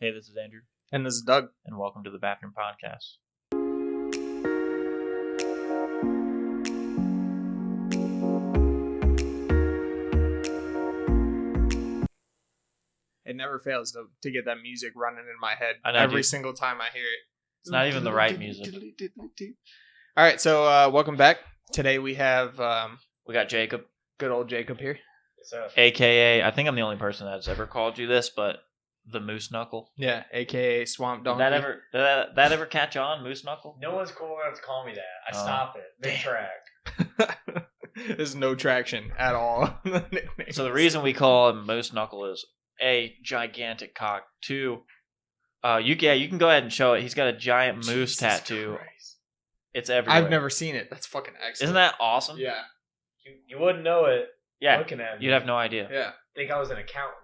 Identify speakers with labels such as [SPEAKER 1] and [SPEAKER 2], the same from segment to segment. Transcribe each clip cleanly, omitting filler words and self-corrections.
[SPEAKER 1] Hey, this is Andrew.
[SPEAKER 2] And this is Doug.
[SPEAKER 1] And welcome to the Bathroom Podcast.
[SPEAKER 2] It never fails to get that music running in my head
[SPEAKER 1] I know,
[SPEAKER 2] every
[SPEAKER 1] dude.
[SPEAKER 2] single time I hear it.
[SPEAKER 1] It's not even the right music.
[SPEAKER 2] All right, so welcome back. Today we have
[SPEAKER 1] We got Jacob,
[SPEAKER 2] good old Jacob here.
[SPEAKER 1] a.k.a. I think I'm the only person that's ever called you this, but the Moose Knuckle.
[SPEAKER 2] Yeah, a.k.a. Swamp
[SPEAKER 1] Did
[SPEAKER 2] Donkey.
[SPEAKER 1] that ever catch on, Moose Knuckle?
[SPEAKER 3] No one's cool enough to call me that. I
[SPEAKER 1] Oh.
[SPEAKER 3] stop it mid-track.
[SPEAKER 2] There's no traction at all.
[SPEAKER 1] So the reason we call him Moose Knuckle is A, gigantic cock. 2, you can go ahead and show it. He's got a giant moose
[SPEAKER 2] Jesus
[SPEAKER 1] tattoo.
[SPEAKER 2] Christ.
[SPEAKER 1] It's everywhere.
[SPEAKER 2] I've never seen it. That's fucking excellent.
[SPEAKER 1] Isn't that awesome?
[SPEAKER 2] Yeah.
[SPEAKER 3] You wouldn't know it
[SPEAKER 1] Yeah.
[SPEAKER 3] looking at me.
[SPEAKER 1] You'd have no idea.
[SPEAKER 2] Yeah.
[SPEAKER 3] think I was an accountant.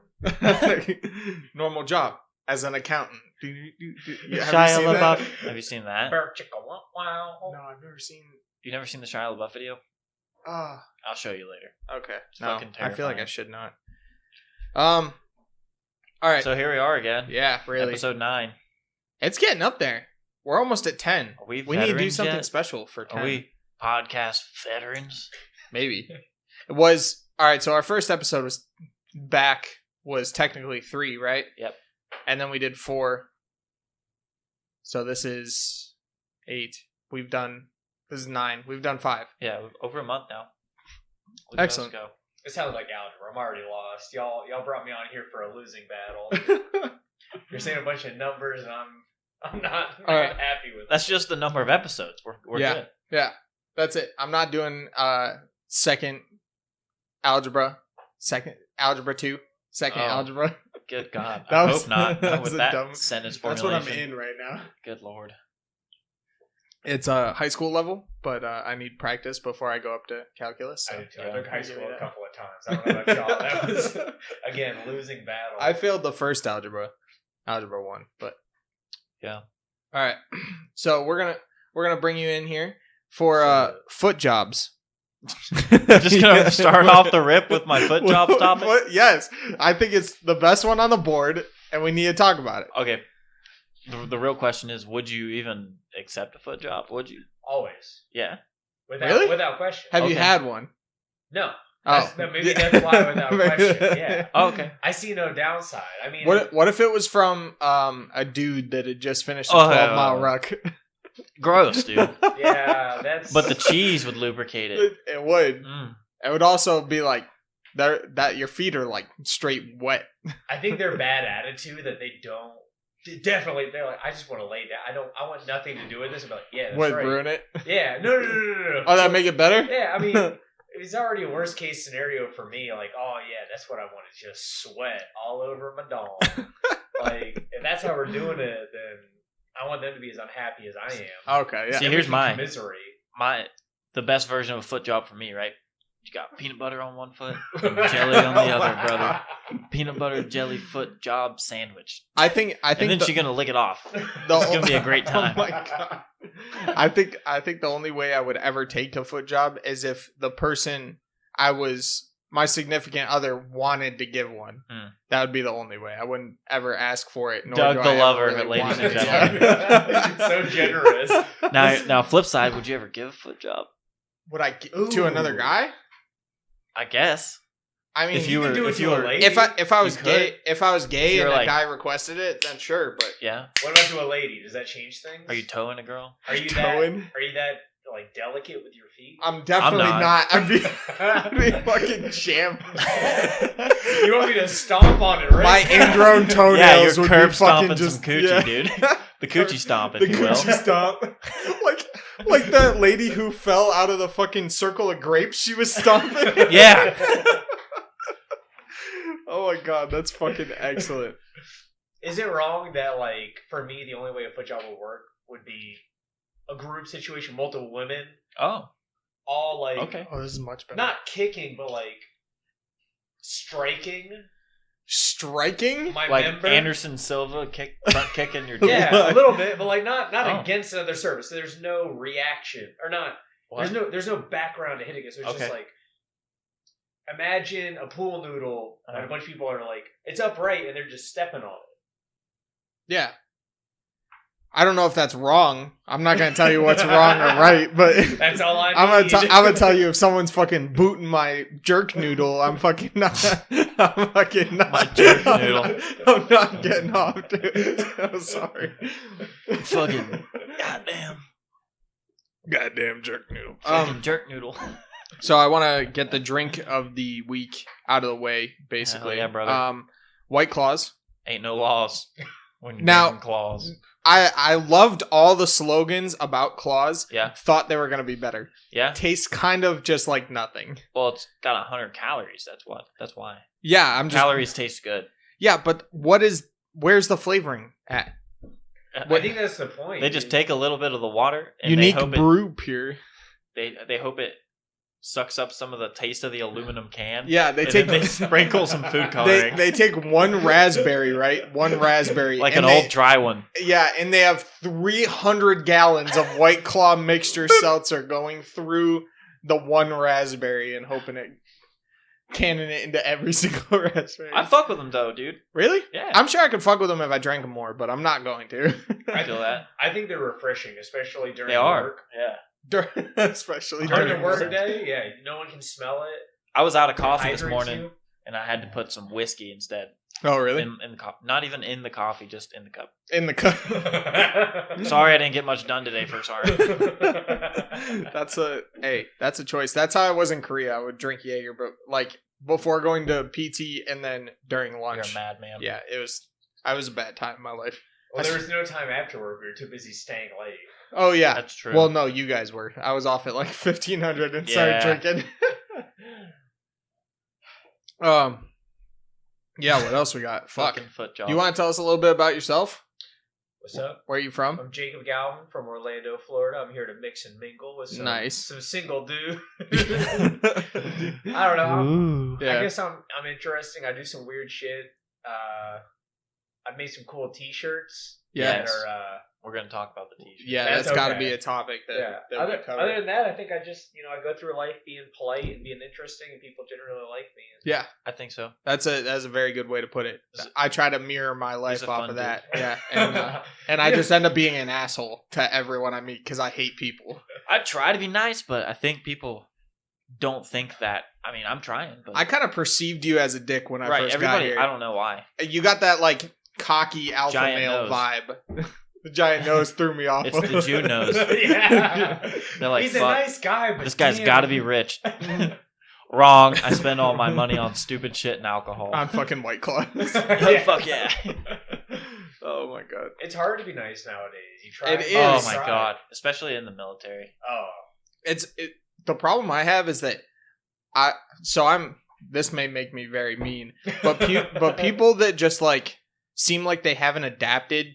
[SPEAKER 2] Normal job as an accountant. Have you
[SPEAKER 1] Shia
[SPEAKER 2] seen that?
[SPEAKER 1] LaBeouf. Have you seen that?
[SPEAKER 3] Burr, chicka, wow, wow.
[SPEAKER 2] No, I've never seen.
[SPEAKER 1] You never seen the Shia LaBeouf video?
[SPEAKER 2] Ah,
[SPEAKER 1] I'll show you later.
[SPEAKER 2] okay.
[SPEAKER 1] It's
[SPEAKER 2] No,
[SPEAKER 1] fucking
[SPEAKER 2] I feel like I
[SPEAKER 1] terrifying.
[SPEAKER 2] should not. All right.
[SPEAKER 1] So here we are again.
[SPEAKER 2] Yeah, really.
[SPEAKER 1] Episode 9.
[SPEAKER 2] It's getting up there. We're almost at 10.
[SPEAKER 1] Are we
[SPEAKER 2] We need to do
[SPEAKER 1] veterans
[SPEAKER 2] something
[SPEAKER 1] yet?
[SPEAKER 2] special for 10.
[SPEAKER 1] Are we podcast veterans?
[SPEAKER 2] Maybe. It was all right. So our first episode was technically 3, right?
[SPEAKER 1] Yep.
[SPEAKER 2] And then we did 4. So this is 8. This is 9. We've done 5.
[SPEAKER 1] Yeah, over a month now. Look
[SPEAKER 2] Excellent.
[SPEAKER 1] at us
[SPEAKER 3] It sounds like algebra. I'm already lost. Y'all brought me on here for a losing battle. You're saying a bunch of numbers, and I'm not
[SPEAKER 2] All right.
[SPEAKER 3] happy with
[SPEAKER 1] go. That's just the number of episodes. We're
[SPEAKER 2] Yeah.
[SPEAKER 1] good.
[SPEAKER 2] Yeah, that's it. I'm not doing second algebra 2, second
[SPEAKER 1] Oh.
[SPEAKER 2] algebra.
[SPEAKER 1] Good God.
[SPEAKER 2] That
[SPEAKER 1] I
[SPEAKER 2] was-
[SPEAKER 1] hope not.
[SPEAKER 2] that
[SPEAKER 1] Not
[SPEAKER 2] was
[SPEAKER 1] with
[SPEAKER 2] a
[SPEAKER 1] that
[SPEAKER 2] dumb-
[SPEAKER 1] sentence
[SPEAKER 2] That's what
[SPEAKER 1] formulation.
[SPEAKER 2] I'm in right now.
[SPEAKER 1] Good Lord.
[SPEAKER 2] It's high school level, but I need practice before I go up to calculus.
[SPEAKER 3] I
[SPEAKER 2] So.
[SPEAKER 3] did too.
[SPEAKER 1] Yeah.
[SPEAKER 3] I took high
[SPEAKER 2] Give me
[SPEAKER 3] school a
[SPEAKER 2] that.
[SPEAKER 3] couple of times. I don't know about y'all. That was, again, losing battle.
[SPEAKER 2] I failed the first algebra 1, but
[SPEAKER 1] Yeah.
[SPEAKER 2] all right. So we're gonna bring you in here for foot jobs.
[SPEAKER 1] Just gonna start off the rip with my foot job topic?
[SPEAKER 2] Yes, I think it's the best one on the board, and we need to talk about it.
[SPEAKER 1] Okay. The real question is, would you even accept a foot job? Would you?
[SPEAKER 3] Always.
[SPEAKER 1] Yeah.
[SPEAKER 2] Really?
[SPEAKER 3] Without question.
[SPEAKER 2] Have you
[SPEAKER 1] Okay.
[SPEAKER 2] had one?
[SPEAKER 3] No.
[SPEAKER 2] Oh,
[SPEAKER 3] Maybe that's why without question. Yeah.
[SPEAKER 1] Oh, okay.
[SPEAKER 3] I see no downside. I mean,
[SPEAKER 2] What if it was from a dude that had just finished a
[SPEAKER 1] Oh,
[SPEAKER 2] 12-mile ruck?
[SPEAKER 1] Gross, dude.
[SPEAKER 3] yeah, that's.
[SPEAKER 1] But the cheese would lubricate it.
[SPEAKER 2] It would.
[SPEAKER 1] Mm.
[SPEAKER 2] It would also be like that your feet are like straight wet.
[SPEAKER 3] I think they're bad attitude that they don't. Definitely, they're like, I just want to lay down. I want nothing to do with this. I'm like, yeah, that's
[SPEAKER 2] Would
[SPEAKER 3] right.
[SPEAKER 2] ruin it.
[SPEAKER 3] Yeah, no.
[SPEAKER 2] Oh, that make it better?
[SPEAKER 3] Yeah, I mean, it's already a worst case scenario for me. Like, oh yeah, that's what I want is just sweat all over my dong. Like, if that's how we're doing it, then I want them to be as unhappy as I am.
[SPEAKER 2] Okay, yeah.
[SPEAKER 1] See, here's mine.
[SPEAKER 3] Misery.
[SPEAKER 1] The best version of a foot job for me, right? You got peanut butter on one foot, and jelly on the other, brother. Peanut butter jelly foot job sandwich.
[SPEAKER 2] I think
[SPEAKER 1] And then she's gonna lick it off.
[SPEAKER 2] the-
[SPEAKER 1] It's gonna be a great time.
[SPEAKER 2] Oh my god. I think the only way I would ever take a foot job is if the person my significant other wanted to give one.
[SPEAKER 1] Hmm.
[SPEAKER 2] That would be the only way. I wouldn't ever ask for it. Nor
[SPEAKER 1] Doug
[SPEAKER 2] do
[SPEAKER 1] the
[SPEAKER 2] I ever
[SPEAKER 1] lover,
[SPEAKER 2] really
[SPEAKER 1] ladies
[SPEAKER 2] want
[SPEAKER 1] and
[SPEAKER 2] it.
[SPEAKER 1] gentlemen.
[SPEAKER 3] So generous.
[SPEAKER 1] Now, flip side, would you ever give a foot job?
[SPEAKER 2] Would I to another guy?
[SPEAKER 1] I guess.
[SPEAKER 2] I mean,
[SPEAKER 1] If you were,
[SPEAKER 3] do it
[SPEAKER 1] if
[SPEAKER 3] to
[SPEAKER 1] you
[SPEAKER 3] a
[SPEAKER 1] were,
[SPEAKER 3] lady.
[SPEAKER 2] if I was
[SPEAKER 1] You
[SPEAKER 2] gay,
[SPEAKER 1] could.
[SPEAKER 2] if I was
[SPEAKER 1] If
[SPEAKER 2] gay
[SPEAKER 1] you're
[SPEAKER 2] and a
[SPEAKER 1] like-
[SPEAKER 2] guy requested it, then sure. But
[SPEAKER 1] yeah.
[SPEAKER 3] What about to a lady? Does that change things?
[SPEAKER 1] Are you towing a girl?
[SPEAKER 3] Are you
[SPEAKER 2] towing?
[SPEAKER 3] that like delicate with your feet?
[SPEAKER 2] I'm definitely
[SPEAKER 1] not.
[SPEAKER 2] not. I'd be fucking jammed.
[SPEAKER 3] You want me to stomp on it, right?
[SPEAKER 2] My ingrown toenails
[SPEAKER 1] Yeah, you're
[SPEAKER 2] would
[SPEAKER 1] curb
[SPEAKER 2] be fucking
[SPEAKER 1] stomping
[SPEAKER 2] just
[SPEAKER 1] some coochie,
[SPEAKER 2] yeah.
[SPEAKER 1] dude. The coochie stomp, if
[SPEAKER 2] The
[SPEAKER 1] you will.
[SPEAKER 2] coochie stomp. like that lady who fell out of the fucking circle of grapes she was stomping.
[SPEAKER 1] Yeah.
[SPEAKER 2] Oh my god, that's fucking excellent.
[SPEAKER 3] Is it wrong that, like, for me, the only way a foot job would work would be a group situation, multiple women,
[SPEAKER 1] Oh,
[SPEAKER 3] all, like,
[SPEAKER 1] okay.
[SPEAKER 2] Oh, this is much better.
[SPEAKER 3] not kicking, but, like, striking
[SPEAKER 2] Striking?
[SPEAKER 3] my
[SPEAKER 1] Like
[SPEAKER 3] member?
[SPEAKER 1] Anderson Silva front kicking your dick.
[SPEAKER 3] Yeah, a little bit, but, like, not
[SPEAKER 1] Oh.
[SPEAKER 3] against another service. So there's no reaction, or not.
[SPEAKER 1] What?
[SPEAKER 3] There's no background to hitting it. So it's
[SPEAKER 1] Okay.
[SPEAKER 3] just like, imagine a pool noodle and a bunch of people are like, it's upright and they're just stepping on it.
[SPEAKER 2] Yeah. I don't know if that's wrong. I'm not gonna tell you what's wrong or right, but
[SPEAKER 3] That's all I
[SPEAKER 2] I'm
[SPEAKER 3] need.
[SPEAKER 2] gonna tell you if someone's fucking booting my jerk noodle, I'm fucking not. I'm fucking not.
[SPEAKER 1] My jerk noodle.
[SPEAKER 2] I'm not getting off, dude. I'm sorry.
[SPEAKER 1] Fucking
[SPEAKER 2] Goddamn jerk noodle.
[SPEAKER 1] fucking jerk noodle.
[SPEAKER 2] So I want to get the drink of the week out of the way, basically.
[SPEAKER 1] Hell yeah, brother.
[SPEAKER 2] White Claws.
[SPEAKER 1] Ain't no laws when you're
[SPEAKER 2] Now-
[SPEAKER 1] drinking claws.
[SPEAKER 2] I loved all the slogans about Claws.
[SPEAKER 1] Yeah.
[SPEAKER 2] Thought they were gonna be better.
[SPEAKER 1] Yeah.
[SPEAKER 2] Tastes kind of just like nothing.
[SPEAKER 1] Well, it's got 100 calories. That's why.
[SPEAKER 2] Yeah, I'm just.
[SPEAKER 1] Calories taste good.
[SPEAKER 2] Yeah, but where's the flavoring at?
[SPEAKER 3] I think that's the point.
[SPEAKER 1] They just take a little bit of the water and
[SPEAKER 2] Unique
[SPEAKER 1] they hope
[SPEAKER 2] brew pure.
[SPEAKER 1] they hope it sucks up some of the taste of the aluminum can.
[SPEAKER 2] Yeah, they
[SPEAKER 1] And
[SPEAKER 2] take
[SPEAKER 1] then they sprinkle some food coloring.
[SPEAKER 2] they take one raspberry, right? One raspberry,
[SPEAKER 1] like
[SPEAKER 2] and
[SPEAKER 1] an
[SPEAKER 2] they-
[SPEAKER 1] old dry one.
[SPEAKER 2] Yeah, and they have 300 gallons of White Claw mixture seltzer going through the one raspberry and hoping it, canning it into every single raspberry.
[SPEAKER 1] I fuck with them though, dude.
[SPEAKER 2] Really?
[SPEAKER 1] Yeah.
[SPEAKER 2] I'm sure I could fuck with them if I drank them more, but I'm not going to.
[SPEAKER 1] I feel that.
[SPEAKER 3] I think they're refreshing, especially during
[SPEAKER 1] They are.
[SPEAKER 3] work.
[SPEAKER 1] Yeah.
[SPEAKER 2] Especially
[SPEAKER 3] During
[SPEAKER 2] during
[SPEAKER 3] the work
[SPEAKER 2] work.
[SPEAKER 3] day, yeah, no one can smell it.
[SPEAKER 1] I was out of
[SPEAKER 3] It
[SPEAKER 1] coffee this
[SPEAKER 3] hydrates
[SPEAKER 1] morning
[SPEAKER 3] you.
[SPEAKER 1] and I had to put some whiskey instead.
[SPEAKER 2] Oh, really?
[SPEAKER 1] In the cup. Not even in the coffee, just in the cup.
[SPEAKER 2] In the cup.
[SPEAKER 1] Sorry I didn't get much done today for sorry.
[SPEAKER 2] That's a choice. That's how I was in Korea. I would drink Jaeger, but like before going to PT and then during
[SPEAKER 1] You're
[SPEAKER 2] lunch.
[SPEAKER 1] a madman.
[SPEAKER 2] Yeah, I was a bad time in my life.
[SPEAKER 3] Well, there was no time after work. We were too busy staying late.
[SPEAKER 2] Oh yeah.
[SPEAKER 1] That's true.
[SPEAKER 2] Well, no, you guys were. I was off at like 1500 and started
[SPEAKER 1] Yeah.
[SPEAKER 2] drinking. Yeah, what else we got? Fuck.
[SPEAKER 1] Fucking foot job.
[SPEAKER 2] You want to tell us a little bit about yourself?
[SPEAKER 3] What's up?
[SPEAKER 2] Where are you from?
[SPEAKER 3] I'm Jacob Galvin from Orlando, Florida. I'm here to mix and mingle with
[SPEAKER 2] Nice.
[SPEAKER 3] some single dude.
[SPEAKER 2] Yeah.
[SPEAKER 3] I don't know.
[SPEAKER 1] Ooh.
[SPEAKER 3] I guess I'm interesting. I do some weird shit. I've made some cool T-shirts.
[SPEAKER 2] Yes.
[SPEAKER 3] That are,
[SPEAKER 1] We're gonna talk about the t-shirt.
[SPEAKER 2] Yeah,
[SPEAKER 3] That's
[SPEAKER 2] that's got to
[SPEAKER 3] okay.
[SPEAKER 2] be a topic that,
[SPEAKER 3] yeah.
[SPEAKER 2] that we
[SPEAKER 3] Other
[SPEAKER 2] cover.
[SPEAKER 3] than that, I think I just I go through life being polite and being interesting, and people generally like me.
[SPEAKER 2] Yeah,
[SPEAKER 1] I think so.
[SPEAKER 2] that's a very good way to put it. I try to mirror my life
[SPEAKER 1] a
[SPEAKER 2] off
[SPEAKER 1] fun
[SPEAKER 2] of that.
[SPEAKER 1] dude.
[SPEAKER 2] Yeah, and I just end up being an asshole to everyone I meet because I hate people.
[SPEAKER 1] I try to be nice, but I think people don't think that. I mean, I'm trying, but
[SPEAKER 2] I kind of perceived you as a dick when I
[SPEAKER 1] right,
[SPEAKER 2] first
[SPEAKER 1] everybody.
[SPEAKER 2] got here.
[SPEAKER 1] I don't know why.
[SPEAKER 2] You got that like cocky alpha
[SPEAKER 1] Giant
[SPEAKER 2] male
[SPEAKER 1] nose.
[SPEAKER 2] vibe. The giant nose threw me off.
[SPEAKER 1] It's the Jew nose.
[SPEAKER 3] Yeah.
[SPEAKER 1] They're like,
[SPEAKER 3] He's a
[SPEAKER 1] fuck.
[SPEAKER 3] nice guy, but
[SPEAKER 1] This guy's
[SPEAKER 3] damn.
[SPEAKER 1] got to be rich. Wrong. I spend all my money on stupid shit and alcohol.
[SPEAKER 2] On fucking White Claw.
[SPEAKER 1] Fuck yeah.
[SPEAKER 2] Oh my god.
[SPEAKER 3] It's hard to be nice nowadays. You try.
[SPEAKER 2] It
[SPEAKER 3] and
[SPEAKER 2] is.
[SPEAKER 1] Oh
[SPEAKER 3] try.
[SPEAKER 1] my god. Especially in the military.
[SPEAKER 3] Oh.
[SPEAKER 2] The problem I have is that this may make me very mean, but but people that just like seem like they haven't adapted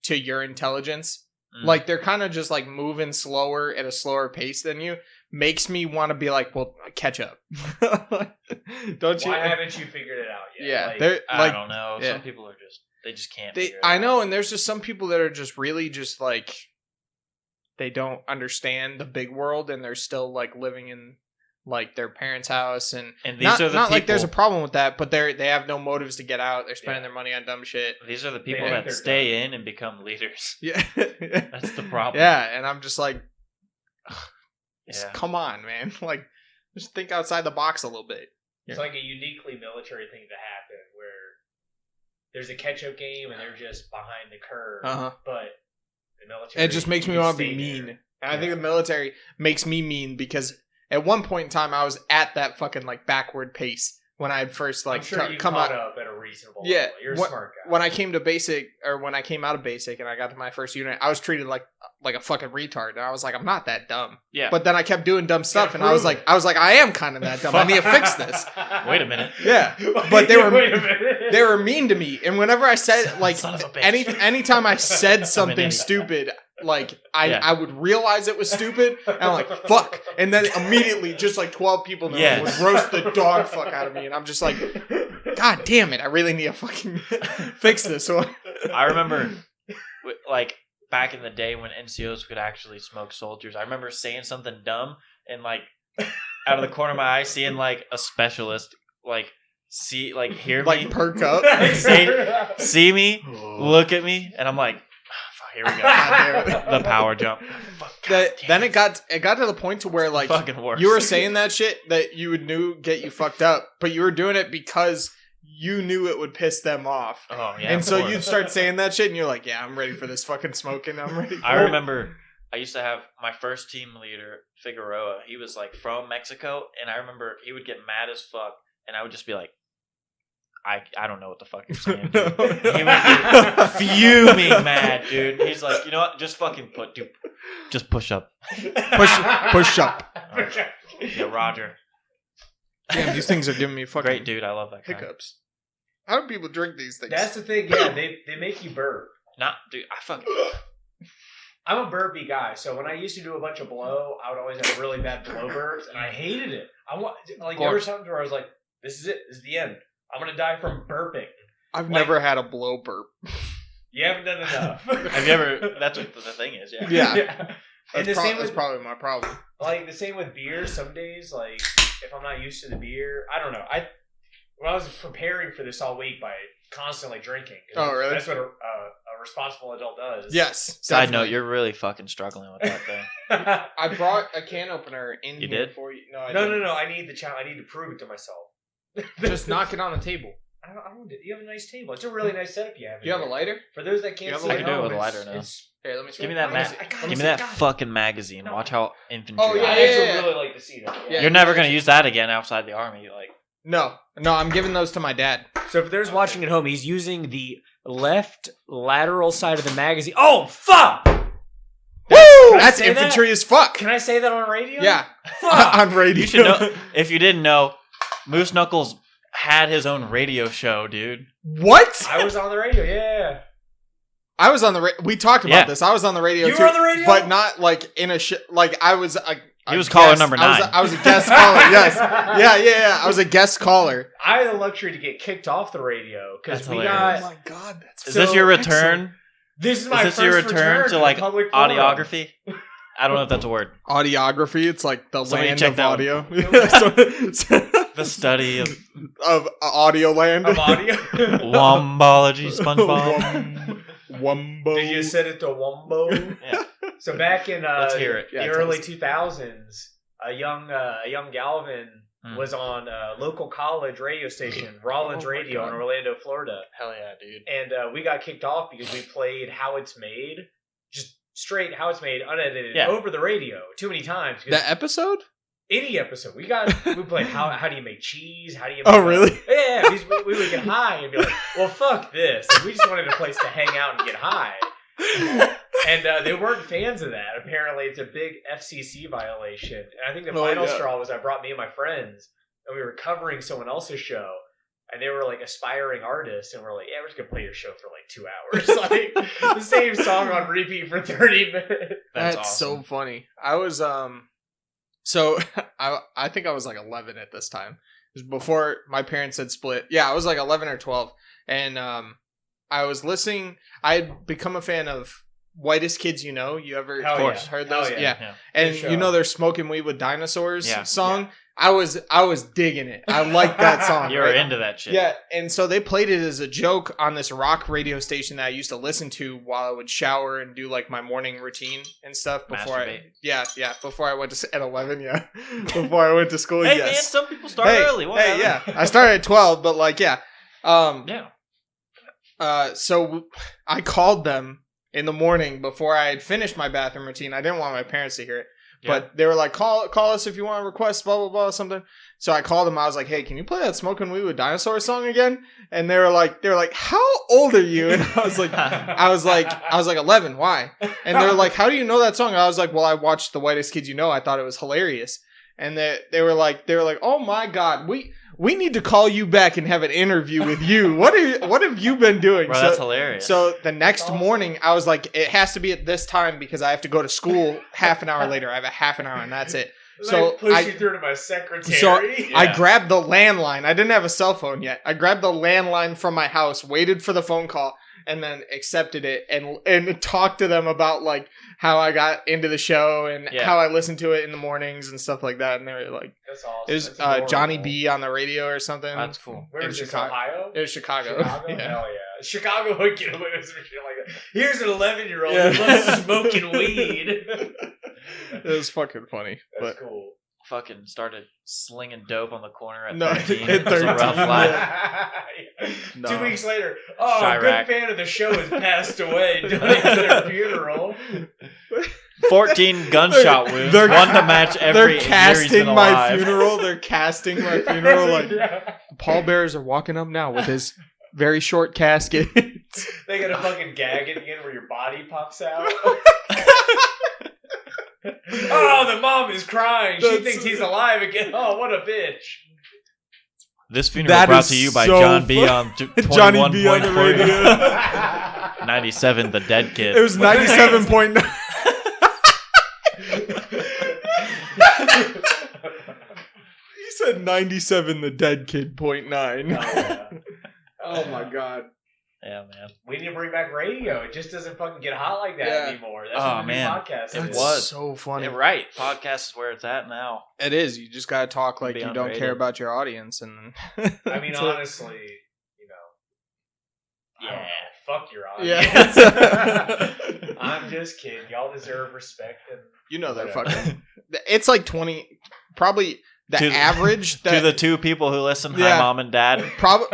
[SPEAKER 2] to your intelligence, like they're kind of just like moving slower at a slower pace than you, makes me want to be like, well, catch up. Don't you?
[SPEAKER 3] Why haven't you figured it out yet?
[SPEAKER 2] Yeah,
[SPEAKER 3] Like,
[SPEAKER 2] they're
[SPEAKER 1] I
[SPEAKER 2] like
[SPEAKER 1] don't know.
[SPEAKER 2] yeah.
[SPEAKER 1] Some people are they just can't.
[SPEAKER 2] they.
[SPEAKER 1] figure it
[SPEAKER 2] I
[SPEAKER 1] out.
[SPEAKER 2] know, and there's just some people that are just really just like they don't understand the big world, and they're still like living in like their parents' house, and
[SPEAKER 1] And these
[SPEAKER 2] not,
[SPEAKER 1] are the
[SPEAKER 2] not
[SPEAKER 1] people.
[SPEAKER 2] like there's a problem with that, but they have no motives to get out. They're spending
[SPEAKER 3] Yeah.
[SPEAKER 2] their money on dumb shit.
[SPEAKER 1] These are the people
[SPEAKER 3] think
[SPEAKER 1] that
[SPEAKER 3] they're
[SPEAKER 1] stay in and become leaders.
[SPEAKER 2] Yeah,
[SPEAKER 1] That's the problem.
[SPEAKER 2] yeah, and I'm just like,
[SPEAKER 1] Yeah.
[SPEAKER 2] come on, man, like just think outside the box a little bit.
[SPEAKER 3] It's like a uniquely military thing to happen where there's a catch-up game and they're just behind the curve.
[SPEAKER 2] Uh-huh.
[SPEAKER 3] But the military,
[SPEAKER 2] It just makes me
[SPEAKER 3] you
[SPEAKER 2] want to
[SPEAKER 3] stay
[SPEAKER 2] be mean.
[SPEAKER 3] there.
[SPEAKER 2] And I think the military makes me mean because at one point in time I was at that fucking like backward pace when I first like
[SPEAKER 3] I'm sure you
[SPEAKER 2] come
[SPEAKER 3] caught
[SPEAKER 2] out.
[SPEAKER 3] up at a reasonable
[SPEAKER 2] Yeah,
[SPEAKER 3] level. You're a
[SPEAKER 2] what-
[SPEAKER 3] smart guy.
[SPEAKER 2] When I came to basic, or when I came out of basic and I got to my first unit, I was treated like a fucking retard. And I was like, I'm not that dumb.
[SPEAKER 1] Yeah.
[SPEAKER 2] But then I kept doing dumb stuff, and I was
[SPEAKER 3] prove
[SPEAKER 2] like, I am kind of that dumb. I need to fix this.
[SPEAKER 1] Wait a minute.
[SPEAKER 2] Yeah, but they were
[SPEAKER 3] Wait a minute.
[SPEAKER 2] they were mean to me, and whenever I said like
[SPEAKER 1] Son of a bitch.
[SPEAKER 2] anytime I said something
[SPEAKER 1] idiot.
[SPEAKER 2] stupid, like I
[SPEAKER 1] Yeah.
[SPEAKER 2] I would realize it was stupid, and I'm like fuck, and then immediately just like 12 people know
[SPEAKER 1] Yes.
[SPEAKER 2] would roast the dog fuck out of me, and I'm just like, God damn it, I really need to fucking fix this one.
[SPEAKER 1] I remember, like, back in the day when NCOs could actually smoke soldiers, I remember saying something dumb and, like, out of the corner of my eye, seeing, like, a specialist, like, see, like, hear
[SPEAKER 2] Like
[SPEAKER 1] me,
[SPEAKER 2] perk up.
[SPEAKER 1] see me, look at me, and I'm like, oh, here we go. The power jump.
[SPEAKER 2] Then it got to the point to where like
[SPEAKER 1] Fucking worse.
[SPEAKER 2] you were saying that shit that you would get you fucked up, but you were doing it because you knew it would piss them off.
[SPEAKER 1] Oh yeah.
[SPEAKER 2] And
[SPEAKER 1] of
[SPEAKER 2] so
[SPEAKER 1] course.
[SPEAKER 2] you'd start saying that shit, and you're like, "Yeah, I'm ready for this fucking smoking. I'm ready."
[SPEAKER 1] I remember I used to have my first team leader, Figueroa. He was like from Mexico, and I remember he would get mad as fuck, and I would just be like, I don't know what the fuck you're saying, dude. He would get fuming mad, dude. He's like, you know what? Just fucking just push up.
[SPEAKER 2] push up.
[SPEAKER 1] Right. Yeah, Roger.
[SPEAKER 2] Damn, these things are giving me fucking
[SPEAKER 1] Great, dude. I love that kind.
[SPEAKER 2] hiccups. How do people drink these things?
[SPEAKER 3] That's the thing. Yeah, they make you burp.
[SPEAKER 1] Not, dude. I fucking.
[SPEAKER 3] I'm a burpy guy, so when I used to do a bunch of blow, I would always have really bad blow burps, and I hated it. There were times where I was like, "This is it. This is the end. I'm gonna die from burping."
[SPEAKER 2] I've never had a blow burp.
[SPEAKER 3] You haven't done enough.
[SPEAKER 1] Have you ever? That's what the thing is. Yeah.
[SPEAKER 2] Yeah.
[SPEAKER 3] And
[SPEAKER 2] That's probably my problem.
[SPEAKER 3] Like the same with beer. Some days, like if I'm not used to the beer, I don't know. When I was preparing for this all week by constantly drinking.
[SPEAKER 2] Oh, really?
[SPEAKER 3] That's what a responsible adult does.
[SPEAKER 2] Yes.
[SPEAKER 1] Side
[SPEAKER 2] definitely.
[SPEAKER 1] note: you're really fucking struggling with that thing.
[SPEAKER 2] I brought a can opener in
[SPEAKER 1] You
[SPEAKER 2] here
[SPEAKER 1] did?
[SPEAKER 2] for you. No, I
[SPEAKER 3] No.
[SPEAKER 2] didn't.
[SPEAKER 3] I need the challenge. I need to prove it to myself.
[SPEAKER 2] Just knock it on the table.
[SPEAKER 3] I don't. You have a nice table. It's a really nice setup you have.
[SPEAKER 2] Do you have a lighter?
[SPEAKER 3] For those that
[SPEAKER 2] You
[SPEAKER 3] can't
[SPEAKER 2] have
[SPEAKER 3] see,
[SPEAKER 2] a
[SPEAKER 1] I can do it with a
[SPEAKER 3] it's-
[SPEAKER 1] lighter now.
[SPEAKER 3] it's-
[SPEAKER 2] Here, let me see.
[SPEAKER 1] Give me that
[SPEAKER 2] Let me
[SPEAKER 1] Give
[SPEAKER 2] see.
[SPEAKER 1] me that fucking magazine.
[SPEAKER 3] No.
[SPEAKER 1] Watch how infantry.
[SPEAKER 2] Oh,
[SPEAKER 3] I
[SPEAKER 2] yeah,
[SPEAKER 3] actually really like to see that.
[SPEAKER 2] Yeah.
[SPEAKER 1] You're never gonna use that again outside the army. Like,
[SPEAKER 2] No, I'm giving those to my dad.
[SPEAKER 3] So if there's watching at home, he's using the left lateral side of the magazine. Oh fuck!
[SPEAKER 2] Woo! That's
[SPEAKER 3] say that?
[SPEAKER 2] infantry as fuck.
[SPEAKER 3] Can I say that on radio?
[SPEAKER 2] Yeah,
[SPEAKER 3] Fuck.
[SPEAKER 2] on radio.
[SPEAKER 1] you should know. If you didn't know, Moose Knuckles had his own radio show, dude.
[SPEAKER 2] What?
[SPEAKER 3] I was on the radio. Yeah.
[SPEAKER 2] I was on the we talked about
[SPEAKER 1] Yeah.
[SPEAKER 2] this. I was on the radio
[SPEAKER 3] You
[SPEAKER 2] too.
[SPEAKER 3] were on the radio?
[SPEAKER 2] But not like in a like I was
[SPEAKER 1] He was caller number 9.
[SPEAKER 2] I was a guest caller. Yes. Yeah. I was a guest caller.
[SPEAKER 3] I had the luxury to get kicked off the radio because
[SPEAKER 1] That's
[SPEAKER 3] we
[SPEAKER 1] hilarious.
[SPEAKER 2] Oh
[SPEAKER 3] got.
[SPEAKER 2] my god, that's
[SPEAKER 1] Is
[SPEAKER 3] So
[SPEAKER 1] this your
[SPEAKER 2] excellent.
[SPEAKER 1] return?
[SPEAKER 3] This is my
[SPEAKER 1] Is this
[SPEAKER 3] first
[SPEAKER 1] your return to like
[SPEAKER 3] public forum.
[SPEAKER 1] audiography? I don't know if that's a word.
[SPEAKER 2] Audiography. It's like the
[SPEAKER 1] Somebody
[SPEAKER 2] land
[SPEAKER 1] check
[SPEAKER 2] of
[SPEAKER 1] that one.
[SPEAKER 2] audio.
[SPEAKER 1] The study of
[SPEAKER 2] of audio land.
[SPEAKER 3] Of audio.
[SPEAKER 1] wombology, SpongeBob.
[SPEAKER 2] Wumbo.
[SPEAKER 3] Did you set it to Wumbo?
[SPEAKER 1] Yeah.
[SPEAKER 3] So back in
[SPEAKER 1] Let's hear it.
[SPEAKER 3] the
[SPEAKER 2] Yeah,
[SPEAKER 3] early
[SPEAKER 2] tell
[SPEAKER 3] 2000s, a young Galvin was on a local college radio station, Rollins
[SPEAKER 2] Oh my
[SPEAKER 3] Radio in
[SPEAKER 2] God.
[SPEAKER 3] Orlando, Florida.
[SPEAKER 1] Hell yeah, dude.
[SPEAKER 3] And we got kicked off because we played How It's Made, just straight How It's Made, unedited,
[SPEAKER 1] Yeah.
[SPEAKER 3] over the radio too many times. 'Cause
[SPEAKER 2] That episode?
[SPEAKER 3] any episode, we played how do you make cheese? How do you make
[SPEAKER 2] Oh, really?
[SPEAKER 3] Yeah, we would get high and be like, well, fuck this. And we just wanted a place to hang out and get high. And they weren't fans of that. Apparently, it's a big FCC violation. And I think the
[SPEAKER 2] Oh,
[SPEAKER 3] final
[SPEAKER 2] yeah.
[SPEAKER 3] straw was I brought me and my friends, and we were covering someone else's show. And they were like aspiring artists, and we're like, yeah, we're just gonna play your show for like 2 hours. Like the same song on repeat for 30 minutes.
[SPEAKER 1] That's
[SPEAKER 2] so
[SPEAKER 1] awesome.
[SPEAKER 2] funny. I was so I think I was like 11 at this time. It was before my parents had split. Yeah, I was like 11 or 12, and I was listening. I had become a fan of Whitest Kids You Know. You ever
[SPEAKER 3] Hell
[SPEAKER 1] course.
[SPEAKER 2] heard
[SPEAKER 3] Hell
[SPEAKER 2] those?
[SPEAKER 3] yeah.
[SPEAKER 1] Yeah.
[SPEAKER 2] And
[SPEAKER 3] Good show.
[SPEAKER 2] you know their Smoking Weed with Dinosaurs
[SPEAKER 1] Yeah.
[SPEAKER 2] song? I was digging it. I liked that song.
[SPEAKER 1] You were
[SPEAKER 2] right?
[SPEAKER 1] into that shit.
[SPEAKER 2] Yeah, and so they played it as a joke on this rock radio station that I used to listen to while I would shower and do like my morning routine and stuff before
[SPEAKER 1] Masturbate.
[SPEAKER 2] before I went to at 11, before I went to school.
[SPEAKER 1] Hey man,
[SPEAKER 2] yes.
[SPEAKER 1] some people start early. Whatever.
[SPEAKER 2] Hey, yeah. I started at 12, but like yeah.
[SPEAKER 1] Yeah.
[SPEAKER 2] So I called them in the morning before I had finished my bathroom routine. I didn't want my parents to hear it. But they were like, call us if you want to request blah blah blah something. So I called them. I was like, hey, can you play that Smoking Weed with Dinosaur song again? And they were like, how old are you? And I was like 11. Why? And they were like, how do you know that song? And I was like, well, I watched The Whitest Kids You Know. I thought it was hilarious. And they were like, oh my god, we need to call you back and have an interview with you. What have you been doing?
[SPEAKER 1] Bro, that's hilarious.
[SPEAKER 2] So the next
[SPEAKER 3] Awesome.
[SPEAKER 2] morning, I was like, it has to be at this time because I have to go to school half an hour later. I have a half an hour and that's it. So
[SPEAKER 3] Like, push
[SPEAKER 2] I-
[SPEAKER 3] you through to my secretary.
[SPEAKER 2] So
[SPEAKER 1] Yeah.
[SPEAKER 2] I grabbed the landline. I didn't have a cell phone yet. I grabbed the landline from my house, waited for the phone call, and then accepted it and talked to them about like how I got into the show and how I listened to it in the mornings and stuff like that. And they were like,
[SPEAKER 3] "That's awesome."
[SPEAKER 2] It was Johnny B on the radio or something.
[SPEAKER 1] That's cool.
[SPEAKER 3] Where is this, Ohio?
[SPEAKER 2] It was Chicago.
[SPEAKER 3] Chicago?
[SPEAKER 2] Yeah.
[SPEAKER 3] Hell yeah. Chicago would get away with some shit like that. Here's an 11-year-old
[SPEAKER 2] Yeah.
[SPEAKER 3] who loves smoking weed.
[SPEAKER 2] It was fucking funny.
[SPEAKER 3] That's cool.
[SPEAKER 1] Fucking started slinging dope on the corner at
[SPEAKER 2] No,
[SPEAKER 1] 13.
[SPEAKER 2] at
[SPEAKER 1] It was a
[SPEAKER 2] 13,
[SPEAKER 1] rough life.
[SPEAKER 2] No.
[SPEAKER 3] 2 weeks later, a
[SPEAKER 1] Chirac.
[SPEAKER 3] good fan of the show has passed away. Donated to their funeral.
[SPEAKER 1] 14 gunshot wounds.
[SPEAKER 2] They're-
[SPEAKER 1] One to match every
[SPEAKER 2] They're
[SPEAKER 1] year he's
[SPEAKER 2] casting
[SPEAKER 1] been
[SPEAKER 2] my
[SPEAKER 1] alive.
[SPEAKER 2] funeral. They're casting my funeral. Like
[SPEAKER 3] Yeah.
[SPEAKER 2] pallbearers are walking up now with his very short casket.
[SPEAKER 3] They got a fucking gag at the end where your body pops out. Oh, the mom is crying. She thinks he's alive again. Oh, what a bitch.
[SPEAKER 1] This funeral
[SPEAKER 2] That
[SPEAKER 1] brought
[SPEAKER 2] is
[SPEAKER 1] to you by
[SPEAKER 2] so
[SPEAKER 1] John B
[SPEAKER 2] fun.
[SPEAKER 1] on
[SPEAKER 2] Johnny B on the
[SPEAKER 1] 21.4.
[SPEAKER 2] radio.
[SPEAKER 1] 97, the dead kid.
[SPEAKER 2] It was 97.9. He said 97, the dead kid, 0.9.
[SPEAKER 3] Oh, yeah.
[SPEAKER 2] Oh my god.
[SPEAKER 1] Yeah, man.
[SPEAKER 3] We need to bring back radio. It just doesn't fucking get hot like that
[SPEAKER 2] Yeah.
[SPEAKER 3] anymore. That's
[SPEAKER 1] Oh,
[SPEAKER 3] what the
[SPEAKER 1] man.
[SPEAKER 3] new podcast
[SPEAKER 1] It
[SPEAKER 3] is.
[SPEAKER 1] was.
[SPEAKER 2] so funny.
[SPEAKER 1] Yeah, right. Podcast is where it's at now.
[SPEAKER 2] It is. You just gotta talk like
[SPEAKER 1] Be
[SPEAKER 2] you don't
[SPEAKER 1] underrated.
[SPEAKER 2] care about your audience, and
[SPEAKER 3] I mean,
[SPEAKER 2] That's it.
[SPEAKER 3] honestly, you know. I don't know. Fuck your
[SPEAKER 2] Yeah.
[SPEAKER 3] audience. I'm just kidding. Y'all deserve respect. And
[SPEAKER 2] you know they're
[SPEAKER 3] whatever.
[SPEAKER 2] fucking. It's like 20, probably the
[SPEAKER 1] To the-
[SPEAKER 2] average that
[SPEAKER 1] To the two people who listen,
[SPEAKER 2] Yeah.
[SPEAKER 1] hi, Mom and Dad.
[SPEAKER 2] probably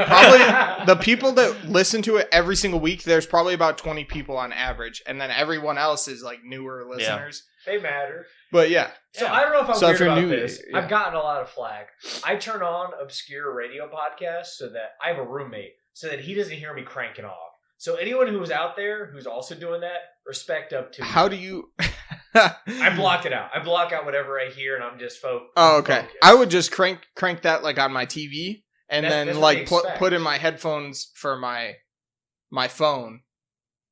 [SPEAKER 2] the people that listen to it every single week. There's probably about 20 people on average, and then everyone else is like newer listeners.
[SPEAKER 3] They matter.
[SPEAKER 2] But yeah,
[SPEAKER 3] So
[SPEAKER 1] Yeah.
[SPEAKER 3] I don't know if I'm
[SPEAKER 2] So if
[SPEAKER 3] weird
[SPEAKER 2] you're
[SPEAKER 3] about
[SPEAKER 2] new,
[SPEAKER 3] this.
[SPEAKER 2] yeah.
[SPEAKER 3] I've gotten a lot of flack. I turn on obscure radio podcasts so that I have a roommate so that he doesn't hear me cranking off. So anyone who's out there who's also doing that, respect up to
[SPEAKER 2] how
[SPEAKER 3] you.
[SPEAKER 2] do you?
[SPEAKER 3] I block it out. I block out whatever I hear, and I'm just
[SPEAKER 2] Oh, okay.
[SPEAKER 3] focused.
[SPEAKER 2] I would just crank that like on my TV, and
[SPEAKER 3] That's
[SPEAKER 2] then
[SPEAKER 3] what
[SPEAKER 2] like
[SPEAKER 3] they
[SPEAKER 2] put
[SPEAKER 3] expect.
[SPEAKER 2] in my headphones for my phone.